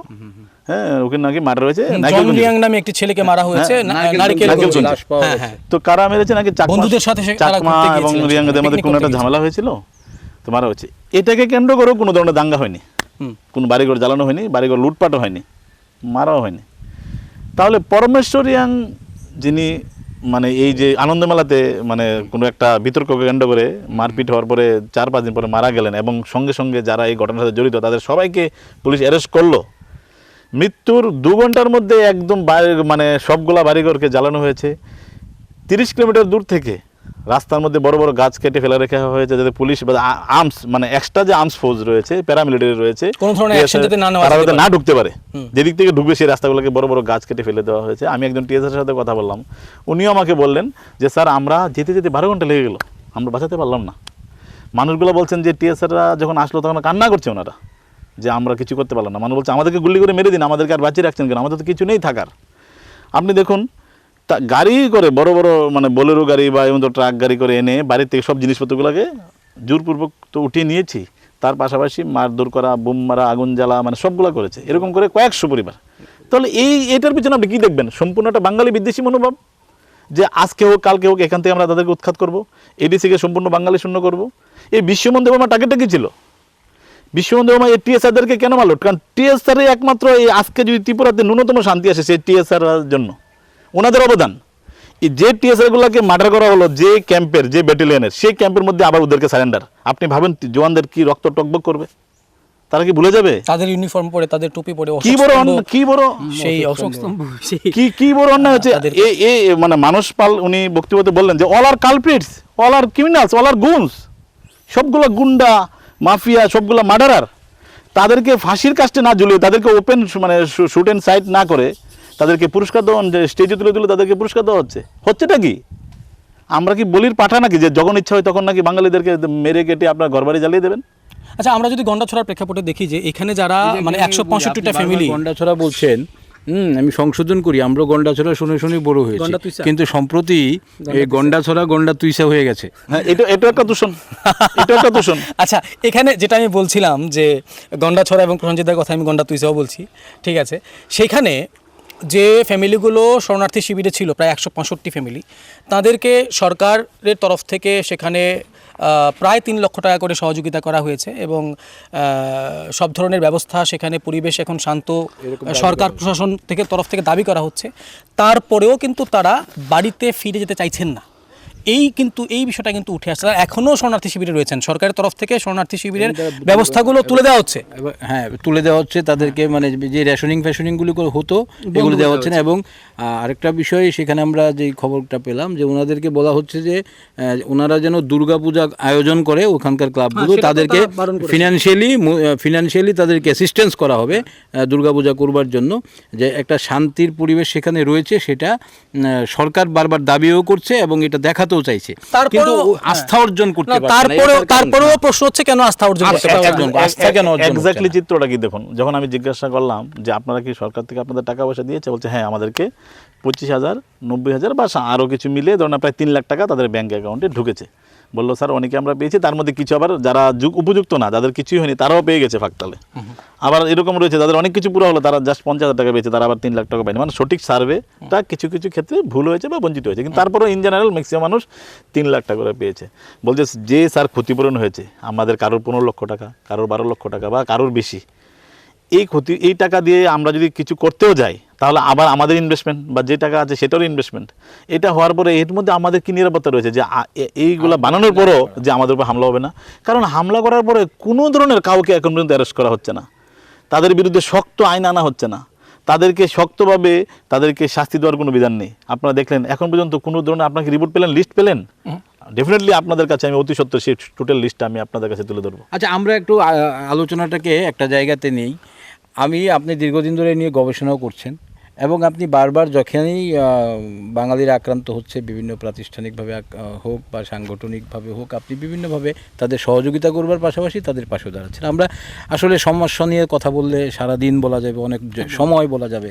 হ্যাঁ ওখানে নাকি মারা হয়েছে, রিয়াং নামে একটি ছেলেকে মারা হয়েছে নারিকেলগঞ্জে। তো কারা মেরেছে নাকি বন্ধুদের সাথে চাকমা এবং রিয়াংদের মধ্যে কোনো একটা ঝামেলা হয়েছিল, তো মারা হয়েছে। এটাকে কেন্দ্র করেও কোনো ধরনের দাঙ্গা হয়নি, কোনো বাড়িঘর জ্বালানো হয়নি, বাড়িঘর লুটপাটও হয়নি, মারাও হয়নি। তাহলে পরমেশ্বর রিয়াং যিনি মানে এই যে আনন্দমেলাতে মানে কোনো একটা বিতর্ককে কেন্দ্র করে মারপিট হওয়ার পরে 4-5 দিন পরে মারা গেলেন, এবং সঙ্গে সঙ্গে যারা এই ঘটনার সাথে জড়িত তাদের সবাইকে পুলিশ অ্যারেস্ট করলো। মৃত্যুর 2 ঘন্টার মধ্যে একদম মানে সবগুলা বাড়িঘরকে জ্বালানো হয়েছে। 30 কিলোমিটার দূর থেকে রাস্তার মধ্যে বড় বড় গাছ কেটে ফেলে রাখা হয়েছে, যাতে পুলিশ বা আর্মস মানে এক্সট্রা যে আর্মস ফোর্স রয়েছে, প্যারামিলিটারি রয়েছে, কোনো ধরনের অ্যাকশন যাতে না ঢুকতে পারে, যেদিক থেকে ঢুকবে সেই রাস্তাগুলোকে বড় বড় গাছ কেটে ফেলে দেওয়া হয়েছে। আমি একজন টিএসআর সাথে কথা বললাম, উনিও আমাকে বললেন যে স্যার আমরা যেতে 12 ঘন্টা লেগে গেল, আমরা বাঁচাতে পারলাম না। মানুষগুলো বলছেন যে টিএসআররা যখন আসলো তখন কান্না করছে ওনারা, যে আমরা কিছু করতে পারলাম না। মানুষ বলছে আমাদেরকে গুলি করে মেরে দিন, আমাদেরকে আর বাঁচিয়ে রাখছেন কেন, আমাদের তো কিছু নেই থাকার। আপনি দেখুন গাড়ি করে বড় বড় মানে বোলেরো গাড়ি বা এমন ট্রাক গাড়ি করে এনে বাড়ির থেকে সব জিনিসপত্রগুলোকে জোরপূর্বক তো উঠিয়ে নিয়েছি, তার পাশাপাশি মারধর করা, বোম মারা, আগুন জ্বালা, মানে সবগুলো করেছে, এরকম করে কয়েকশো পরিবার। তাহলে এটার পিছনে আপনি কী দেখবেন? সম্পূর্ণ একটা বাঙালি বিদ্বেষী মনোভাব, যে আজকে হোক কালকে হোক এখান থেকে আমরা তাদেরকে উৎখাত করবো, এডিসিকে সম্পূর্ণ বাঙালি শূন্য করবো। এই বিশ্ববন্ধু বোমা টার্গেটটা কী ছিল? বিশ্ববন্ধু বোমা এই টিএসআরদেরকে কেন মারল? কারণ টিএসআর একমাত্র এই আজকে যদি ত্রিপুরাতে ন্যূনতম শান্তি আসে সেই টিএসআর জন্য, ওনাদের অবদান। যে টিএসআরগুলোকে মার্ডার করা হলো যে ক্যাম্পের, যে ব্যাটালিয়নের, সেই ক্যাম্পের মধ্যে আবার ওদেরকে সারেন্ডার। আপনি ভাবেন জওয়ানদের কি রক্ত টকবক করবে? তারা কি ভুলে যাবে? তাদের ইউনিফর্ম পরে, তাদের টুপি পরে, কি বড় সেই অশোকস্তম্ভ, কি বড় অন্যায় হচ্ছে। এই মানে মানস পাল উনি বক্তব্যতে বললেন যে অল আর কালপ্রিটস, অল আর ক্রিমিনালস, অল আর গুনস, সবগুলো গুন্ডা মাফিয়া, সবগুলো মার্ডারার। তাদেরকে ফাঁসির কাস্টে না ঝুলিয়ে, তাদেরকে ওপেন মানে শুট অ্যান্ড সাইট না করে তাদেরকে পুরস্কার দেওয়া, স্টেজে তুলে তাদেরকে পুরস্কার দেওয়া হচ্ছেটা কি? আমরা কি বলির পাঠা নাকি যে যখন ইচ্ছা হয় তখন নাকি বাঙালিদেরকে মেরে কেটে আপনার ঘরবাড়ি জ্বালিয়ে দেবেন? আচ্ছা, আমরা যদি গন্ডাছড়ার প্রেক্ষাপটে দেখি যে এখানে যারা মানে 165টা ফ্যামিলি, গন্ডাছড়া বলছেন, আমি সংশোধন করি, আমরা গন্ডাছড়া শুনে বড় হয়েছি, কিন্তু সম্প্রতি এই গন্ডাছড়া গন্ডা তুইসা হয়ে গেছে। হ্যাঁ, এটা একটা দূষণ, এটা একটা দূষণ। আচ্ছা, এখানে যেটা আমি বলছিলাম যে গন্ডাছড়া এবং প্রসঞ্জিতার কথা আমি গন্ডা তুইসাও বলছি, ঠিক আছে। সেখানে যে ফ্যামিলিগুলো শরণার্থী শিবিরে ছিল প্রায় 165 ফ্যামিলি, তাদেরকে সরকারের তরফ থেকে সেখানে প্রায় 3 লক্ষ টাকা করে সহযোগিতা করা হয়েছে এবং সব ধরনের ব্যবস্থা, সেখানে পরিবেশ এখন শান্ত, সরকার প্রশাসন থেকে তরফ থেকে দাবি করা হচ্ছে। তারপরেও কিন্তু তারা বাড়িতে ফিরে যেতে চাইছেন না। এই বিষয়টা কিন্তু উঠে আসছে। তারা এখনও শরণার্থী শিবিরে রয়েছেন, সরকারের তরফ থেকে শরণার্থী শিবিরের ব্যবস্থাগুলো তুলে দেওয়া হচ্ছে। হ্যাঁ, তুলে দেওয়া হচ্ছে তাদেরকে, মানে যে ফ্যাশনিংগুলো হতো এগুলো দেওয়া হচ্ছে না। এবং আরেকটা বিষয়, সেখানে আমরা যে খবরটা পেলাম যে ওনাদেরকে বলা হচ্ছে যে ওনারা যেন দুর্গাপূজা আয়োজন করে ওখানকার ক্লাবগুলো, তাদেরকে ফিনান্সিয়ালি তাদেরকে অ্যাসিস্ট্যান্স করা হবে দুর্গাপূজা করবার জন্য। যে একটা শান্তির পরিবেশ সেখানে রয়েছে, সেটা সরকার বারবার দাবিও করছে এবং এটা দেখাতেও চাইছে, কিন্তু আস্থা অর্জন করতে পারছে না। তারপরেও প্রশ্ন হচ্ছে কেন আস্থা অর্জন করতে পারছে না? আস্থা কেন অর্জন হচ্ছে না? এক্স্যাক্টলি চিত্রটা কি দেখুন, যখন আমি জিজ্ঞাসা করলাম যে আপনারা কি সরকার থেকে আপনাদের টাকা পয়সা দিয়েছে, বলছে হ্যাঁ আমাদেরকে 25,000, 90,000 বা আরও কিছু মিলে ধরুন প্রায় 3 লাখ টাকা তাদের ব্যাঙ্ক অ্যাকাউন্টে ঢুকেছে। বললো স্যার অনেকে আমরা পেয়েছি, তার মধ্যে কিছু আবার যারা উপযুক্ত না, যাদের কিছুই হয়নি, তারাও পেয়ে গেছে ফাঁকতালে। আবার এরকম রয়েছে যাদের অনেক কিছু পুরো হলো, তারা জাস্ট 50,000 টাকা পেয়েছে, তারা আবার 3 লাখ টাকা পায়নি। মানে সঠিক সার্ভেটা কিছু কিছু ক্ষেত্রে ভুল হয়েছে বা বঞ্চিত হয়েছে, কিন্তু তারপরেও ইন জেনারেল ম্যাক্সিমাম মানুষ 3 লাখ টাকা করে পেয়েছে। বলছে যে স্যার ক্ষতিপূরণ হয়েছে আমাদের কারোর 15 লক্ষ টাকা, কারোর 12 লক্ষ টাকা বা কারোর বেশি, এই টাকা দিয়ে আমরা যদি কিছু করতেও যাই তাহলে আবার আমাদের ইনভেস্টমেন্ট বা যে টাকা আছে সেটারও ইনভেস্টমেন্ট। এটা হওয়ার পরে এর মধ্যে আমাদের কি নিরাপত্তা রয়েছে যে এইগুলা বানানোর পরও যে আমাদের উপর হামলা হবে না? কারণ হামলা করার পরে কোনো ধরনের কাউকে এখন পর্যন্ত অ্যারেস্ট করা হচ্ছে না, তাদের বিরুদ্ধে শক্ত আইন আনা হচ্ছে না, তাদেরকে শক্তভাবে তাদেরকে শাস্তি দেওয়ার কোনো বিধান নেই। আপনারা দেখলেন এখন পর্যন্ত কোনো ধরনের আপনাকে রিপোর্ট পেলেন, লিস্ট পেলেন? ডেফিনেটলি আপনাদের কাছে আমি অতি সত্ত্বর সেই টোটাল লিস্টটা আমি আপনাদের কাছে তুলে ধরবো। আচ্ছা, আমরা একটু আলোচনাটাকে একটা জায়গাতে নেই। আপনি দীর্ঘদিন ধরে নিয়ে গবেষণাও করছেন এবং আপনি বারবার যখনই বাঙালিরা আক্রান্ত হচ্ছে, বিভিন্ন প্রাতিষ্ঠানিকভাবে হোক বা সাংগঠনিকভাবে হোক, আপনি বিভিন্নভাবে তাদের সহযোগিতা করবার পাশাপাশি তাদের পাশে দাঁড়াচ্ছেন। আমরা আসলে সমস্যা নিয়ে কথা বললে সারা দিন বলা যাবে, অনেক সময় বলা যাবে।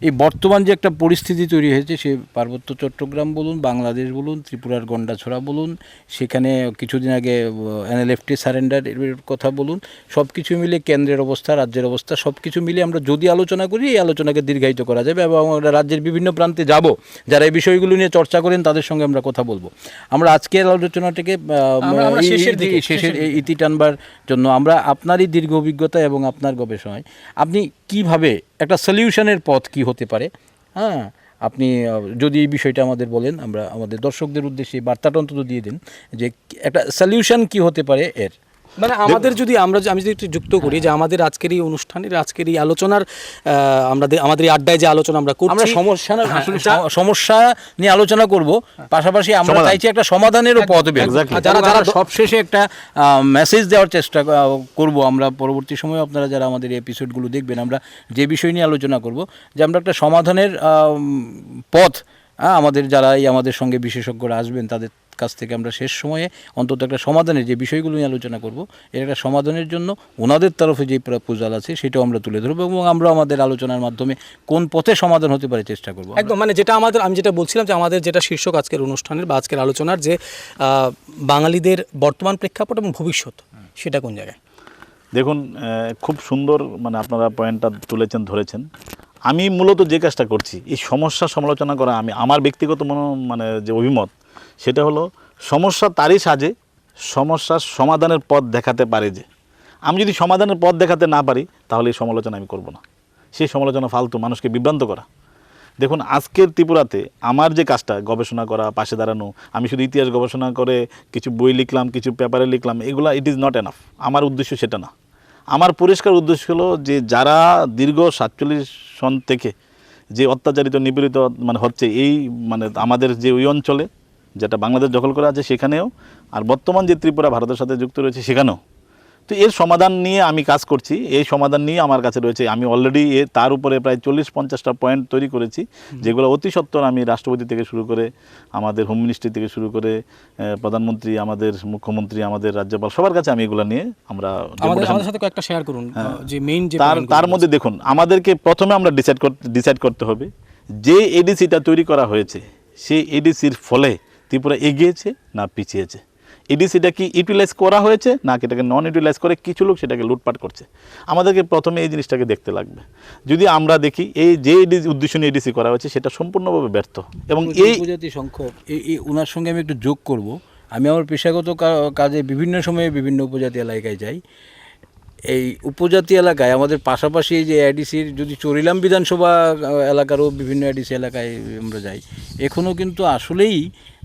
এই বর্তমান যে একটা পরিস্থিতি তৈরি হয়েছে, সে পার্বত্য চট্টগ্রাম বলুন, বাংলাদেশ বলুন, ত্রিপুরার গন্ডাছড়া বলুন, সেখানে কিছুদিন আগে NLFT সারেন্ডার এর কথা বলুন, সব কিছু মিলে কেন্দ্রের অবস্থা, রাজ্যের অবস্থা, সব কিছু মিলে আমরা যদি আলোচনা করি, এই আলোচনাকে দীর্ঘায়িত করা যাবে এবং আমরা রাজ্যের বিভিন্ন প্রান্তে যাব, যারা এই বিষয়গুলো নিয়ে চর্চা করেন তাদের সঙ্গে আমরা কথা বলবো। আমরা আজকের আলোচনাটাকে শেষের ইতি টানবার জন্য আমরা আপনারই দীর্ঘ অভিজ্ঞতা এবং আপনার গবেষণায় আপনি কিভাবে একটা সলিউশনের পথ কি হতে পারে, হ্যাঁ, আপনি যদি এই বিষয়টা আমাদের বলেন, আমরা আমাদের দর্শকদের উদ্দেশ্যে বার্তাটা অন্তত দিয়ে দিন যে একটা সলিউশন কি হতে পারে এর। মানে আমি যদি একটু যুক্ত করি যে আমাদের আজকের এই অনুষ্ঠানের, আজকের এই আলোচনার, আমাদের এই আড্ডায় যে আলোচনা আমরা করছি, আমরা সমস্যা নিয়ে আলোচনা করব, পাশাপাশি আমরা চাইছি একটা সমাধানেরও পথ বের। যারা সবশেষে একটা মেসেজ দেওয়ার চেষ্টা করব আমরা পরবর্তী সময়ে, আপনারা যারা আমাদের এই এপিসোডগুলো দেখবেন, আমরা যে বিষয় নিয়ে আলোচনা করব, যে আমরা একটা সমাধানের পথ, আমাদের যারা আমাদের সঙ্গে বিশেষজ্ঞরা আসবেন তাদের কাছ থেকে আমরা শেষ সময়ে অন্তত একটা সমাধানের যে বিষয়গুলো নিয়ে আলোচনা করব, এর একটা সমাধানের জন্য ওনাদের তরফে যে প্রপোজাল আছে সেটাও আমরা তুলে ধরবো এবং আমরা আমাদের আলোচনার মাধ্যমে কোন পথে সমাধান হতে পারে চেষ্টা করব। একদম, মানে আমি যেটা বলছিলাম যে আমাদের যেটা শীর্ষক আজকের অনুষ্ঠানের বা আজকের আলোচনার, যে বাঙালিদের বর্তমান প্রেক্ষাপট এবং ভবিষ্যৎ, সেটা কোন জায়গায়? দেখুন, খুব সুন্দর মানে আপনারা পয়েন্টটা তুলেছেন, ধরেছেন। আমি মূলত যে কাজটা করছি, এই সমস্যা সমালোচনা করা, আমার ব্যক্তিগত মানে যে অভিমত, সেটা হলো সমস্যা তারই সাজে সমস্যার সমাধানের পথ দেখাতে পারে। যে আমি যদি সমাধানের পথ দেখাতে না পারি তাহলে এই সমালোচনা আমি করব না। সেই সমালোচনা ফালতু, মানুষকে বিভ্রান্ত করা। দেখুন, আজকের ত্রিপুরাতে আমার যে কাজটা, গবেষণা করা, পাশে দাঁড়ানো, আমি শুধু ইতিহাস গবেষণা করে কিছু বই লিখলাম, কিছু পেপারে লিখলাম, এগুলা ইট ইজ নট এনাফ। আমার উদ্দেশ্য সেটা না। আমার পরিষ্কার উদ্দেশ্য হলো যে যারা দীর্ঘ 47 সন থেকে যে অত্যাচারিত, নিপীড়িত মানে হচ্ছে, এই মানে আমাদের যে ওই অঞ্চলে যেটা বাংলাদেশ দখল করা আছে সেখানেও, আর বর্তমান যে ত্রিপুরা ভারতের সাথে যুক্ত রয়েছে সেখানেও, তো এর সমাধান নিয়ে আমি কাজ করছি। এই সমাধান নিয়ে আমার কাছে রয়েছে, আমি অলরেডি তার উপরে প্রায় 40-50টা পয়েন্ট তৈরি করেছি, যেগুলো অতি সত্বর আমি রাষ্ট্রপতি থেকে শুরু করে, আমাদের হোম মিনিস্ট্রি থেকে শুরু করে, প্রধানমন্ত্রী, আমাদের মুখ্যমন্ত্রী, আমাদের রাজ্যপাল, সবার কাছে আমি এগুলো নিয়ে আমরা আমাদের সাথে কয়েকটা শেয়ার করুন। যে মেইন যে তার মধ্যে দেখুন, আমাদেরকে প্রথমে আমরা ডিসাইড করতে হবে যে এডিসিটা তৈরি করা হয়েছে, সেই এডিসির ফলে ত্রিপুরা এগিয়েছে না পিছিয়েছে। এডিসিটা কি ইউটিলাইজ করা হয়েছে নাকি এটাকে নন ইউটিলাইজ করে কিছু লোক সেটাকে লুটপাট করছে। আমাদেরকে প্রথমে এই জিনিসটাকে দেখতে লাগবে। যদি আমরা দেখি এই যে উদ্দেশ্য নিয়ে এডিসি করা হয়েছে সেটা সম্পূর্ণভাবে ব্যর্থ এবং এই উপজাতি সংখ্যক এই ওনার সঙ্গে আমি একটু যোগ করব। আমি আমার পেশাগত কাজে বিভিন্ন সময়ে বিভিন্ন উপজাতি এলাকায় যাই। এই উপজাতি এলাকায় আমাদের পাশাপাশি এই যে এডিসির যদি চরিলাম বিধানসভা এলাকারও বিভিন্ন এডিসি এলাকায় আমরা যাই, এখনও কিন্তু আসলেই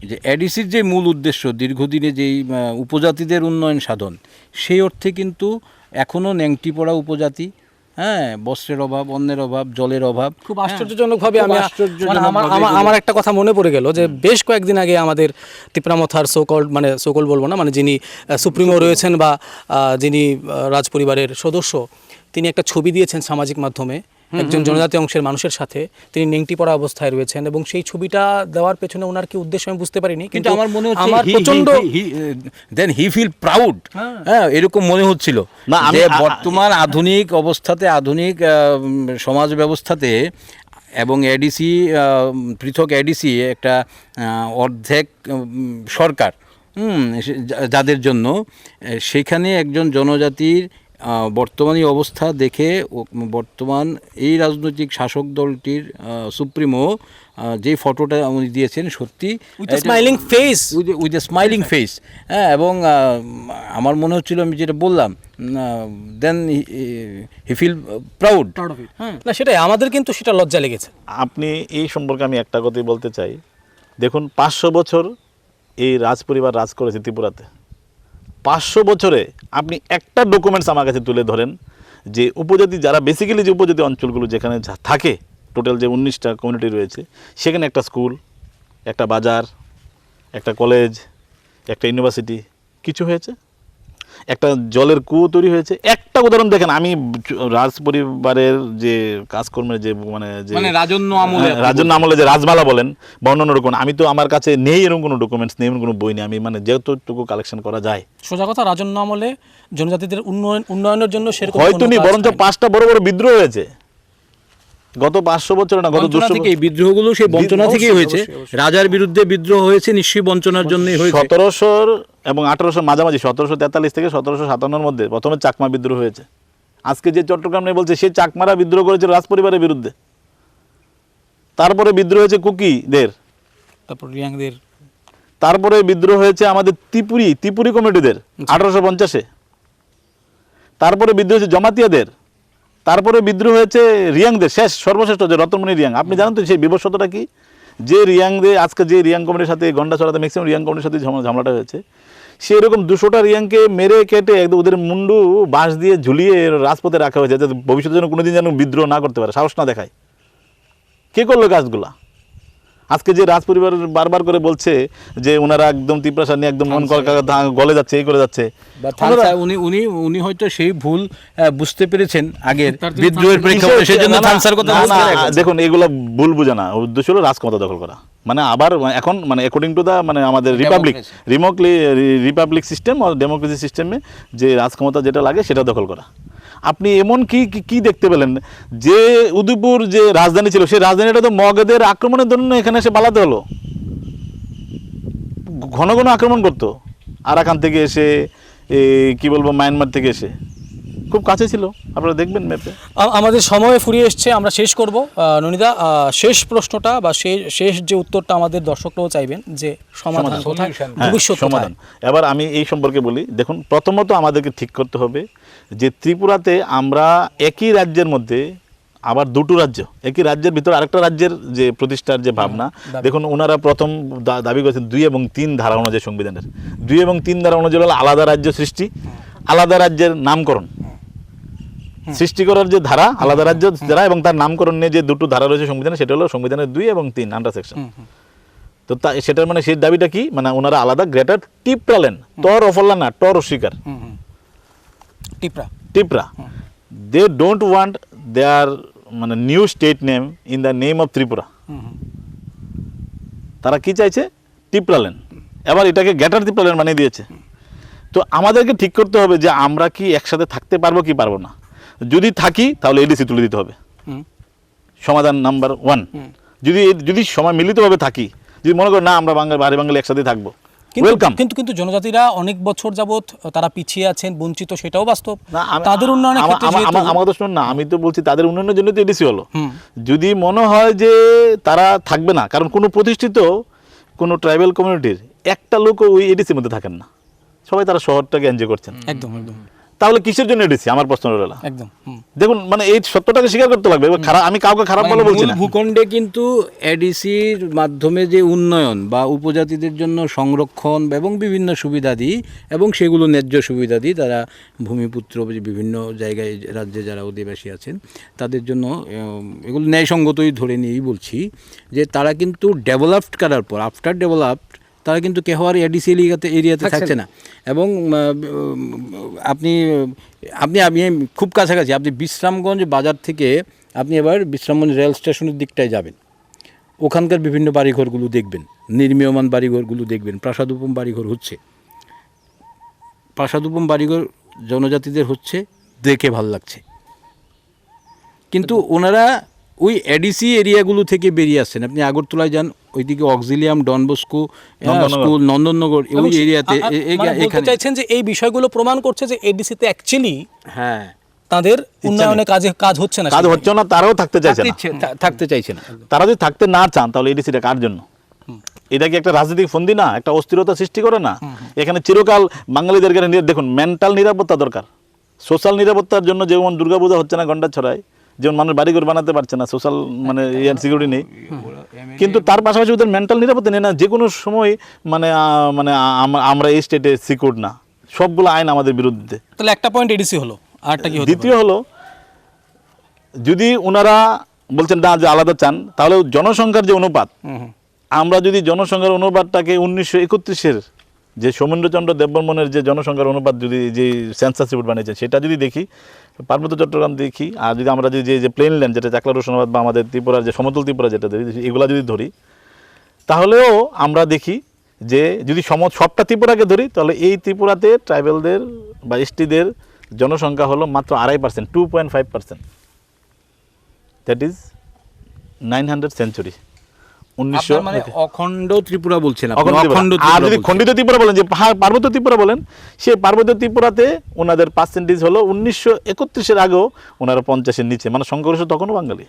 যে এডিসির যে মূল উদ্দেশ্য দীর্ঘদিনে যেই উপজাতিদের উন্নয়ন সাধন, সেই অর্থে কিন্তু এখনও ন্যাংটি পড়া উপজাতি, হ্যাঁ, বস্ত্রের অভাব, অন্নের অভাব, জলের অভাব, খুব আশ্চর্যজনকভাবে খুব আমি আশ্চর্যজনকভাবে আমার একটা কথা মনে পড়ে গেল যে বেশ কয়েকদিন আগে আমাদের তিপ্রামথার সোকল বলবো না, মানে যিনি সুপ্রিমো রয়েছেন বা যিনি রাজ পরিবারের সদস্য, তিনি একটা ছবি দিয়েছেন সামাজিক মাধ্যমে একজন জনজাতি অংশের মানুষের সাথে, তিনি নেংটি পড়া অবস্থায় রয়েছেন এবং সেই ছবিটা দেওয়ার পেছনে ওনার কি উদ্দেশ্য আমি বুঝতে পারিনি, কিন্তু আমার মনে হচ্ছে আমার প্রচন্ড দেন হি ফিল প্রাউড, হ্যাঁ, এরকম মনে হচ্ছিল না, আমি যে বর্তমান আধুনিক অবস্থাতে, আধুনিক সমাজ ব্যবস্থাতে এবং এডিসি পৃথক এডিসি একটা অর্ধেক সরকার, যাদের জন্য সেখানে একজন জনজাতির বর্তমানে অবস্থা দেখে বর্তমান এই রাজনৈতিক শাসক দলটির সুপ্রিমো যে ফটোটা উনি দিয়েছেন, সত্যি smiling face, with a smiling face, হ্যাঁ, এবং আমার মনে হচ্ছিল, আমি যেটা বললাম, দেন হি ফিল প্রাউড। না সেটাই, আমাদের কিন্তু সেটা লজ্জা লেগেছে। আপনি এই সম্পর্কে আমি একটা কথাই বলতে চাই। দেখুন 500 বছর এই রাজ পরিবার রাজ করেছে ত্রিপুরাতে। 500 বছরে আপনি একটা ডকুমেন্টস আমার কাছে তুলে ধরেন যে উপজাতি যারা বেসিক্যালি যে উপজাতি অঞ্চলগুলো যেখানে থাকে, টোটাল যে 19টা কমিউনিটি রয়েছে, সেখানে একটা স্কুল, একটা বাজার, একটা কলেজ, একটা ইউনিভার্সিটি কিছু হয়েছে, একটা জলের কুয়ো তৈরি হয়েছে। একটা উদাহরণ দেখেন, আমি রাজ পরিবারের যে কাজকর্মের যে মানে রাজন্য আমলে যে রাজমালা বলেন বা অন্যান্য রকম, আমি তো আমার কাছে নেই এরকম কোনো ডকুমেন্টস নেই, এরকম কোনো বই নেই। আমি যতটুকু কালেকশন করা যায়, সোজা কথা, রাজন্য আমলে জনজাতিদের উন্নয়নের জন্য সেরকম হয়তো নি, বরঞ্চ 5টা বড় বড় বিদ্রোহ হয়েছে গত 500 বছরে, না গত 200 থেকে। এই বিদ্রোহগুলো সেই বঞ্চনা থেকেই হয়েছে। রাজার বিরুদ্ধে বিদ্রোহ হয়েছে নিশ্চয়ই বঞ্চনার জন্যই হয়েছে। 1700 এবং 1800 মাঝামাঝি, 1743 থেকে 1757 মধ্যে প্রথমে চাকমা বিদ্রোহ হয়েছে। আজকে যে চট্টগ্রাম নিয়ে বলছে, সেই চাকমারা বিদ্রোহ করেছে রাজ পরিবারের বিরুদ্ধে। তারপরে বিদ্রোহ হয়েছে কুকিদের, তারপর রিয়াংদের, তারপরে বিদ্রোহ হয়েছে আমাদের ত্রিপুরি কমিটিদের 1850-এ, তারপরে বিদ্রোহ হয়েছে জমাতিয়াদের, তারপরে বিদ্রোহ হয়েছে রিয়াংদের, সর্বশ্রেষ্ঠ যে রতনমণি রিয়াং। আপনি জানেন তো সেই বিভৎসতাটা কি? যে রিয়াংদের আজকে যে রিয়াং কমিটির সাথে গন্ডা ছড়াতে ম্যাক্সিমাম রিয়াং কমিটির সাথে ঝামেলাটা হয়েছে, সেরকম 200টা রিয়াংকে মেরে কেটে একদম ওদের মুন্ডু বাঁশ দিয়ে ঝুলিয়ে রাজপথে রাখা হয়েছে, যাতে ভবিষ্যতে যেন কোনোদিন যেন বিদ্রোহ না করতে পারে, সাহস না দেখায়। কে করলো কাজগুলা? আজকে যে রাজ পরিবার বারবার করে বলছে যে ওনারা একদম ত্রিপুরা নিয়ে একদম মন গলে যাচ্ছে, এই করে যাচ্ছে, উনি হয়তো সেই ভুল বুঝতে পেরেছেন আগের বিদ্রোহের প্রেক্ষাপটে, সেজন্য থানসার কথা দেখুন, এগুলো ভুল বুঝে না, উদ্দেশ্য হলো রাজক্ষমতা দখল করা। মানে আবার এখন মানে অ্যাকর্ডিং টু দা মানে আমাদের রিপাবলিক সিস্টেম আর ডেমোক্রেসি সিস্টেমে যে রাজক্ষমতা যেটা লাগে সেটা দখল করা। আপনি এমন কি দেখতে পেলেন যে উদয়পুর যে রাজধানী ছিল, সেই রাজধানীটা তো মগধের আক্রমণের জন্য এখানে এসে পালাতে হলো। ঘন ঘন আক্রমণ করতো আরাকান থেকে এসে, কি বলবো, মায়ানমার থেকে এসে, খুব কাছে ছিল, আপনারা দেখবেন ম্যাপে। আমাদের সময় ফুরিয়ে এসছে, আমরা শেষ করব। ননিদা, শেষ প্রশ্নটা বা শেষ যে উত্তরটা আমাদের দর্শকরাও চাইবেন যে সমাধান কোথায়, ভবিষ্যৎ সমাধান। এবার আমি এই সম্পর্কে বলি। দেখুন, প্রথমত আমাদেরকে ঠিক করতে হবে যে ত্রিপুরাতে আমরা একই রাজ্যের মধ্যে আবার দুটো রাজ্য, একই রাজ্যের ভিতরে আরেকটা রাজ্যের যে প্রতিষ্ঠার যে ভাবনা, দেখুন ওনারা প্রথম দাবি করেছেন 2 এবং 3 ধারা অনুযায়ী সংবিধানের 2 এবং 3 ধারা অনুযায়ী হলো আলাদা রাজ্য সৃষ্টি, আলাদা রাজ্যের নামকরণ, সৃষ্টি করার যে ধারা, আলাদা রাজ্য ধারা এবং তার নামকরণ নিয়ে যে দুটো ধারা রয়েছে সংবিধানে, সেটা হলো সংবিধানের 2 এবং 3 আন্ডার সেকশন। তো সেটার মানে সেই দাবিটা কি, মানে ওনারা আলাদা গ্রেটার টিপ্রালেন, তর অফল্লা না, টর অস্বীকার, টিপ্রা। দে ডোন্ট ওয়ান্ট দেয়ার মানে new state name in the name of Tripura. তারা কি চাইছে? টিপ্রালেন। এবার এটাকে গ্রেটার ত্রিপুরালেন বানিয়ে দিয়েছে। তো আমাদেরকে ঠিক করতে হবে যে আমরা কি একসাথে থাকতে পারবো কি পারবো না। যদি থাকি তাহলে এডিসি তুলে দিতে হবে, সমাধান নাম্বার 1। যদি সময় মিলিতভাবে থাকি, যদি মনে করি না আমরা বাঙালি একসাথে থাকবো, ওয়েলকাম। কিন্তু জনজাতিরা অনেক বছর যাবত তারা পিছিয়ে আছেন, বঞ্চিত, সেটাও বাস্তব। না, তাদের উন্নয়নের ক্ষেত্রে যেহেতু- আমার কথা শুনুন না, আমি তো বলছি তাদের উন্নয়নের জন্য তো এডিসি হলো। যদি মনে হয় যে তারা থাকবে না, কারণ কোনো প্রতিষ্ঠিত কোনো ট্রাইবাল কমিউনিটির একটা লোকও ওই এডিসির মধ্যে থাকেন না, সবাই তারা শহরটাকে এনজয় করছেন। একদম একদম তাহলে কিসের জন্য এডিসি? আমার প্রশ্ন রইল। একদম দেখুন, মানে এই সত্যটাকে স্বীকার করতে লাগবে। এবার খারাপ, আমি কাউকে খারাপ বলে বলছি মূল না। ভূখণ্ডে কিন্তু এডিসির মাধ্যমে যে উন্নয়ন বা উপজাতিদের জন্য সংরক্ষণ এবং বিভিন্ন সুবিধাদি এবং সেগুলো ন্যায্য সুবিধাদি, তারা ভূমিপুত্র যে বিভিন্ন জায়গায় রাজ্যে যারা অধিবাসী আছেন তাদের জন্য এগুলো ন্যায়সঙ্গতই ধরে নিয়েই বলছি যে তারা কিন্তু ডেভেলপড করার পর, আফটার ডেভেলপড, তারা কিন্তু কেউ আর এডিসি এরিয়াতে থাকছে না। এবং আপনি আমি খুব কাছাকাছি, আপনি বিশ্রামগঞ্জ বাজার থেকে আপনি এবার বিশ্রামগঞ্জ রেল স্টেশনের দিকটায় যাবেন, ওখানকার বিভিন্ন বাড়িঘরগুলো দেখবেন, নির্মীয়মান বাড়িঘরগুলো দেখবেন, প্রাসাদোপম বাড়িঘর হচ্ছে, প্রাসাদোপম বাড়িঘর জনজাতিদের হচ্ছে, দেখে ভাল লাগছে। কিন্তু ওনারা ওই এডিসি এরিয়াগুলো থেকে বেরিয়ে আসছেন। আপনি আগরতলায় যান, ওইদিকে অক্সিলিয়াম, ডনবস্কো স্কুল, নন্দননগর, ওই এরিয়াতে বলতে চাইছেন যে এই বিষয়গুলো প্রমাণ করছে যে এডিসিতে অ্যাকচুয়ালি হ্যাঁ তাদের উন্নয়নে কাজ হচ্ছে না, কাজ হচ্ছে না, তারাও থাকতে চাইছে না। থাকতে চাইছে না। তারা যদি থাকতে না চান তাহলে এডিসিটা কার জন্য? এটা কি একটা রাজনৈতিক ফন্দি না? একটা অস্থিরতা সৃষ্টি করে না? এখানে চিরকাল বাঙালিদেরকে দেখুন, মেন্টাল নিরাপত্তা দরকার। সোশ্যাল নিরাপত্তার জন্য যেমন দুর্গাপূজা হচ্ছে না গন্ডাছড়ায়, যেমন মানুষ বাড়িঘর বানাতে পারছে না, সোশ্যাল মানে সিকিউরিটি নেই, কিন্তু তার পাশাপাশি ওদের মেন্টাল নিরাপত্তা নেই না। যে কোনো সময় মানে আমরা এই স্টেটে সিকিউর না, সবগুলো আইন আমাদের বিরুদ্ধে। তাহলে একটা পয়েন্ট এডিসি হলো, আরটা কি হতে পারে? দ্বিতীয় হলো, যদি ওনারা বলছেন না যে আলাদা চান, তাহলে জনসংখ্যার যে অনুপাত, আমরা যদি জনসংখ্যার অনুপাতটাকে 1931-এর যে সৌমেন্দ্রচন্দ্র দেববর্মনের যে জনসংখ্যার অনুপাত, যদি যে সেন্সাস রিপোর্ট বানিয়েছে সেটা যদি দেখি, পার্বত্য চট্টগ্রাম দেখি, আর যদি আমরা যদি যে প্লেনল্যান্ড, যেটা চাকলা রোশনাবাদ বা আমাদের ত্রিপুরার যে সমতল ত্রিপুরা যেটা ধরি, এগুলা যদি ধরি, তাহলেও আমরা দেখি যে যদি সবটা ত্রিপুরাকে ধরি, তাহলে এই ত্রিপুরাতে ট্রাইবেলদের বা এসটিদের জনসংখ্যা হলো মাত্র 2.5%, 2.5%। That is 900 century. মানে অখণ্ড ত্রিপুরা বলছেন আপনি, অখণ্ড অখণ্ড ত্রিপুরা। আর যদি খণ্ডিত ত্রিপুরা বলেন, যে পার্বত্য ত্রিপুরা বলেন, সেই পার্বত্য ত্রিপুরাতে ওনাদের পার্সেন্টেজ হলো 1931-এর আগেও ওনারা 50-এর নিচে, মানে সংখ্যাগরিষ্ঠ তখনও বাঙালি।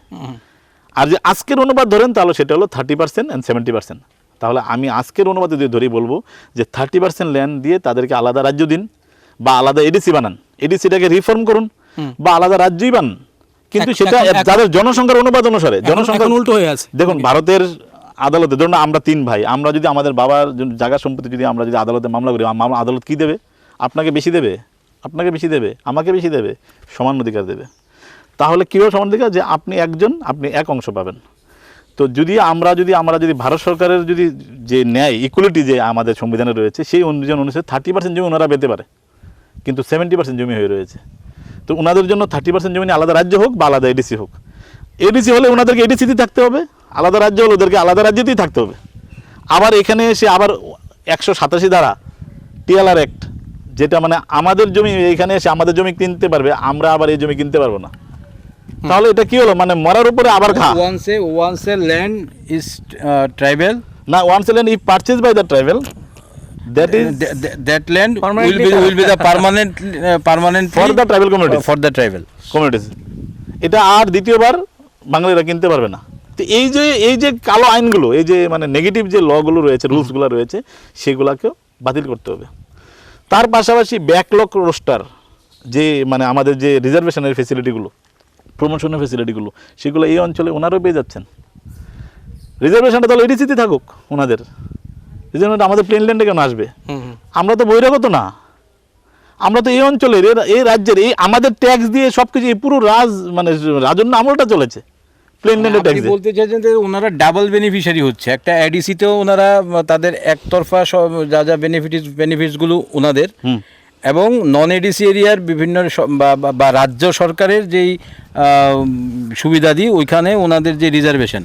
আর যে আজকের অনুপাত ধরেন, তাহলে সেটা হলো 30% and 70%। তাহলে আমি আজকের অনুপাতে যদি ধরি, বলবো যে 30% ল্যান্ড দিয়ে তাদেরকে আলাদা রাজ্য দিন, বা আলাদা এডিসি বানান, এডিসিটাকে রিফর্ম করুন, বা আলাদা রাজ্যই বানান, কিন্তু সেটা যাদের জনসংখ্যার অনুপাত অনুসারে। জনসংখ্যা উল্টো হয়ে আছে। দেখুন, ভারতের আদালতে ধরুন আমরা 3 ভাই, আমরা যদি আমাদের বাবার জায়গা সম্পত্তি যদি আমরা যদি আদালতে মামলা করি, আদালত কি দেবে? আপনাকে বেশি দেবে, আপনাকে বেশি দেবে, আমাকে বেশি দেবে, সমান অধিকার দেবে। তাহলে কীভাবে সমান অধিকার? যে আপনি একজন, আপনি এক অংশ পাবেন। তো যদি আমরা যদি ভারত সরকারের যদি যে ন্যায়, ইকুয়ালিটি যে আমাদের সংবিধানে রয়েছে, সেই অনুসারে 30% জমি ওনারা পেতে পারে, কিন্তু 70% জমি হয়ে রয়েছে। তো ওনাদের জন্য 30% জমি আলাদা রাজ্য হোক বা আলাদা এডিসি হোক। এডিসি হলে ওনাদেরকে এডিসিতেই থাকতে হবে, আলাদা রাজ্য হলে ওদেরকে আলাদা রাজ্যতেই থাকতে হবে। আবার এখানে এসে আবার 187 ধারা টিএলআর অ্যাক্ট, যেটা মানে আমাদের জমি, এখানে এসে আমাদের জমি কিনতে পারবে, আমরা আবার এই জমি কিনতে পারবো না। তাহলে এটা কি হলো? মানে মরার উপরে আবার ঘা। once a land is tribal, না, once a land if purchased by the tribal, that is that land will be the permanent for the tribal community, for the tribal communities। এটা আর দ্বিতীয়বার বাঙালিরা কিনতে পারবে না। তো এই যে কালো আইনগুলো, এই যে মানে নেগেটিভ যে লগুলো রয়েছে, রুলসগুলো রয়েছে, সেগুলোকেও বাতিল করতে হবে। তার পাশাপাশি ব্যাকলগ রোস্টার, যে মানে আমাদের যে রিজার্ভেশনের ফেসিলিটিগুলো, প্রমোশনের ফেসিলিটিগুলো, সেগুলো এই অঞ্চলে ওনারাও পেয়ে যাচ্ছেন। রিজার্ভেশনটা তাহলে এডিসিতে থাকুক ওনাদের, রিজার্ভেশনটা আমাদের প্লেনল্যান্ডে কেন আসবে? আমরা তো বহিরাগত না, আমরা তো এই অঞ্চলের, এই রাজ্যের, এই আমাদের ট্যাক্স দিয়ে সব কিছু, এই পুরো মানে রাজন্য আমলটা চলেছে প্লেনল্যান্ডের ট্যাক্স দিয়ে। বলতে চাইছেন যে ওনারা ডাবল বেনিফিশিয়ারি হচ্ছে। একটা এডিসিতেও ওনারা তাদের একতরফা যা বেনিফিটসগুলো ওনাদের, এবং নন এডিসি এরিয়ার বিভিন্ন বা রাজ্য সরকারের যেই সুবিধাদি, ওইখানে ওনাদের যে রিজার্ভেশন,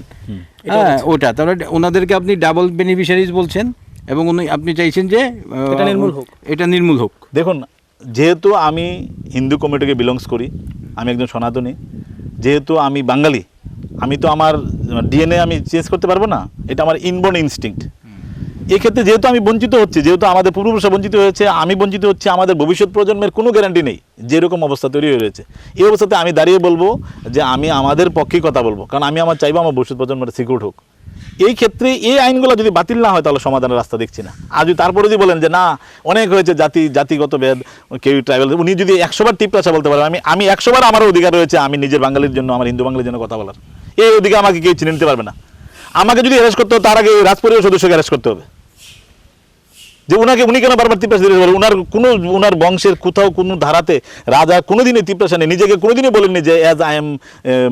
হ্যাঁ ওটা, তাহলে ওনাদেরকে আপনি ডাবল বেনিফিশিয়ারিজ বলছেন, এবং আপনি চাইছেন যে এটা নির্মূল হোক। দেখুন, যেহেতু আমি হিন্দু কমিউনিটিকে বিলংস করি, আমি একজন সনাতনী, যেহেতু আমি বাঙালি, আমি তো আমার ডিএনএ আমি চেঞ্জ করতে পারবো না, এটা আমার ইনবর্ন ইনস্টিংক্ট। এক্ষেত্রে যেহেতু আমি বঞ্চিত হচ্ছি, যেহেতু আমাদের পূর্বপুরুষরা বঞ্চিত হয়েছে, আমি বঞ্চিত হচ্ছি, আমাদের ভবিষ্যৎ প্রজন্মের কোনো গ্যারান্টি নেই। যেরকম অবস্থা তৈরি হয়ে রয়েছে, এই অবস্থাতে আমি দাঁড়িয়ে বলবো যে আমি আমাদের পক্ষেই কথা বলবো, কারণ আমি আমার চাইবো আমার ভবিষ্যৎ প্রজন্মের সিকিউর হোক। এই ক্ষেত্রে এই আইনগুলো যদি বাতিল না হয় তাহলে সমাধানের রাস্তা দেখছি না। আর যদি তারপরে যদি বলেন যে না অনেক হয়েছে, জাতিগত ভেদ, কেউ ট্রাইবাল, উনি যদি 100বার টিপরাসা বলতে পারেন, আমি 100বার আমারও অধিকার রয়েছে আমি নিজের বাঙালির জন্য, আমার হিন্দু বাঙালির জন্য কথা বলার। এই অধিকার আমাকে কেউ চিনে নিতে পারবে না। আমাকে যদি অ্যারেস্ট করতে হবে তার আগে রাজপরিবার সদস্যকে অ্যারেস্ট করতে হবে, যে উনি কেন বারবার টিপরাসা দিতে পারেন। উনার বংশের কোথাও কোনো ধারাতে রাজা কোনোদিনই টিপরাসা নেই, নিজেকে কোনোদিনই বলেননি যে অ্যাজ আই এম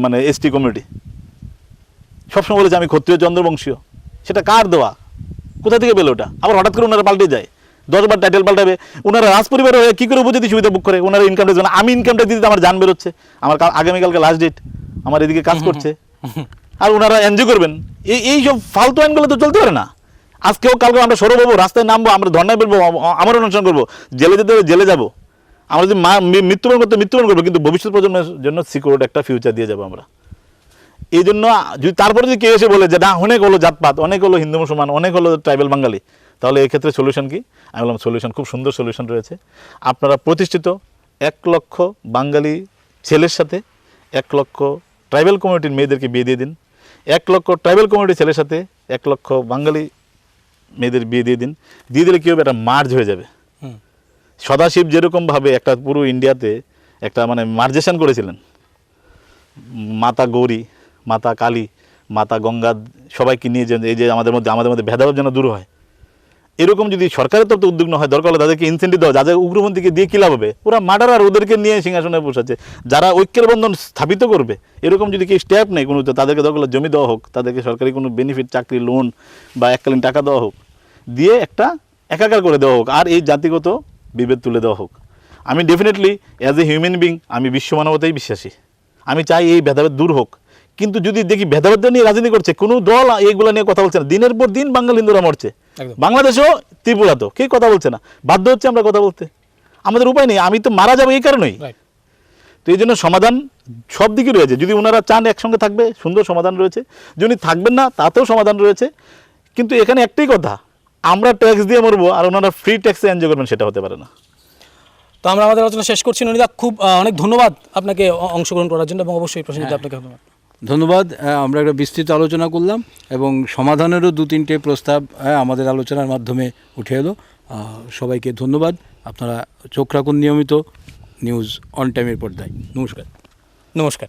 মানে এসটি কমিউনিটি। সবসময় বলেছে আমি ক্ষত্রিয় চন্দ্রবংশীয়। সেটা কার দেওয়া, কোথা থেকে পেলো ওটা? আবার হঠাৎ করে ওনারা পাল্টে যায়, 10বার টাইটেল পাল্টাবে। ওনারা রাজপরিবার হয়ে কী করে উপজাতি সুবিধা বুক করে? ওনারা ইনকাম ট্যাক্স, আমি ইনকাম ট্যাক্স দিতে আমার জান বেরোচ্ছে, আমার আগামীকালকে লাস্ট ডেট, আমার এদিকে কাজ করছে, আর ওনারা এনজয় করবেন। এই সব ফালতু আইনগুলো তো চলতে পারে না। আজকেও কালকে আমরা সরব হবো, রাস্তায় নামবো, আমরা ধর্নায় বেরবো, আমার অনুষ্ঠান করবো, জেলে যেতে হবে জেলে যাবো, আমরা যদি মৃত্যুবরণ করতে মৃত্যুবরণ করবো, কিন্তু ভবিষ্যৎ প্রজন্মের জন্য সিকিউর একটা ফিউচার দিয়ে যাবো আমরা। এই জন্য যদি তারপরে যদি কেউ এসে বলে যে না অনেক হলো জাতপাত, অনেক হলো হিন্দু মুসলমান, অনেক হলো ট্রাইবাল বাঙালি, তাহলে এক্ষেত্রে সলিউশন কি? আমি বললাম সলিউশন, খুব সুন্দর সলিউশন রয়েছে। আপনারা প্রতিষ্ঠিত 1 লক্ষ বাঙালি ছেলের সাথে 1 লক্ষ ট্রাইবাল কমিউনিটির মেয়েদেরকে বিয়ে দিয়ে দিন। 1 লক্ষ ট্রাইবাল কমিউনিটির ছেলের সাথে 1 লক্ষ বাঙালি মেয়েদের বিয়ে দিয়ে দিন। দিয়ে দিলে কী হবে? একটা মার্জ হয়ে যাবে। সদাশিব যেরকমভাবে একটা পুরো ইন্ডিয়াতে একটা মানে মার্জেশন করেছিলেন, মাতা গৌরী, মাতা কালী, মাতা গঙ্গা সবাইকে নিয়ে যে এই যে আমাদের মধ্যে ভেদাভেদ যেন দূর হয়, এরকম যদি সরকারের তরফ থেকে উদ্যোগ না হয়, দরকার হলে তাদেরকে ইনসেন্টিভ দেওয়া, যাদের উগ্রপন্থীকে দিয়ে কী লাভ হবে? ওরা মার্ডারার, ওদেরকে নিয়ে সিংহাসনে বসাচ্ছে। যারা ঐক্যের বন্ধন স্থাপিত করবে, এরকম যদি কি স্টেপ নেই কোনো, তাদেরকে দরকার হলে জমি দেওয়া হোক, তাদেরকে সরকারি কোনো বেনিফিট, চাকরি, লোন বা এককালীন টাকা দেওয়া হোক, দিয়ে একটা একাকার করে দেওয়া হোক, আর এই জাতিগত বিভেদ তুলে দেওয়া হোক। আমি definitely as a human being আমি বিশ্ব মানবতায় বিশ্বাসী। আমি চাই এই ভেদাভেদ দূর হোক। কিন্তু যদি দেখি ভেদাভেদ নিয়ে রাজনীতি করছে, কোনো দল এইগুলো নিয়ে কথা বলছে না, দিনের পর দিন বাঙালি হিন্দুরা মরছে, বাংলাদেশেও ত্রিপুরাতেও কেউ কথা বলছে না, বাধ্য হচ্ছে আমরা কথা বলতে, আমাদের উপায় নেই, আমি তো মারা যাবো এই কারণেই। তো এই জন্য সমাধান সব দিকে রয়েছে। যদি ওনারা চান একসঙ্গে থাকবে, সুন্দর সমাধান রয়েছে। যদি থাকবেন না, তাতেও সমাধান রয়েছে। কিন্তু এখানে একটাই কথা, আমরা ট্যাক্স দিয়ে মরবো আর ওনারা ফ্রি ট্যাক্সে এনজয় করবেন, সেটা হতে পারে না। তো আমরা আমাদের আলোচনা শেষ করছি। ননিদা, খুব অনেক ধন্যবাদ আপনাকে অংশগ্রহণ করার জন্য, এবং অবশ্যই প্রসেনজিৎ আপনাকে ধন্যবাদ। আমরা একটা বিস্তৃত আলোচনা করলাম এবং সমাধানেরও 2-3টে প্রস্তাব আমাদের আলোচনার মাধ্যমে উঠে এলো। সবাইকে ধন্যবাদ। আপনারা চোখ রাখুন নিয়মিত নিউজ অন টাইমের পর্দায়। নমস্কার।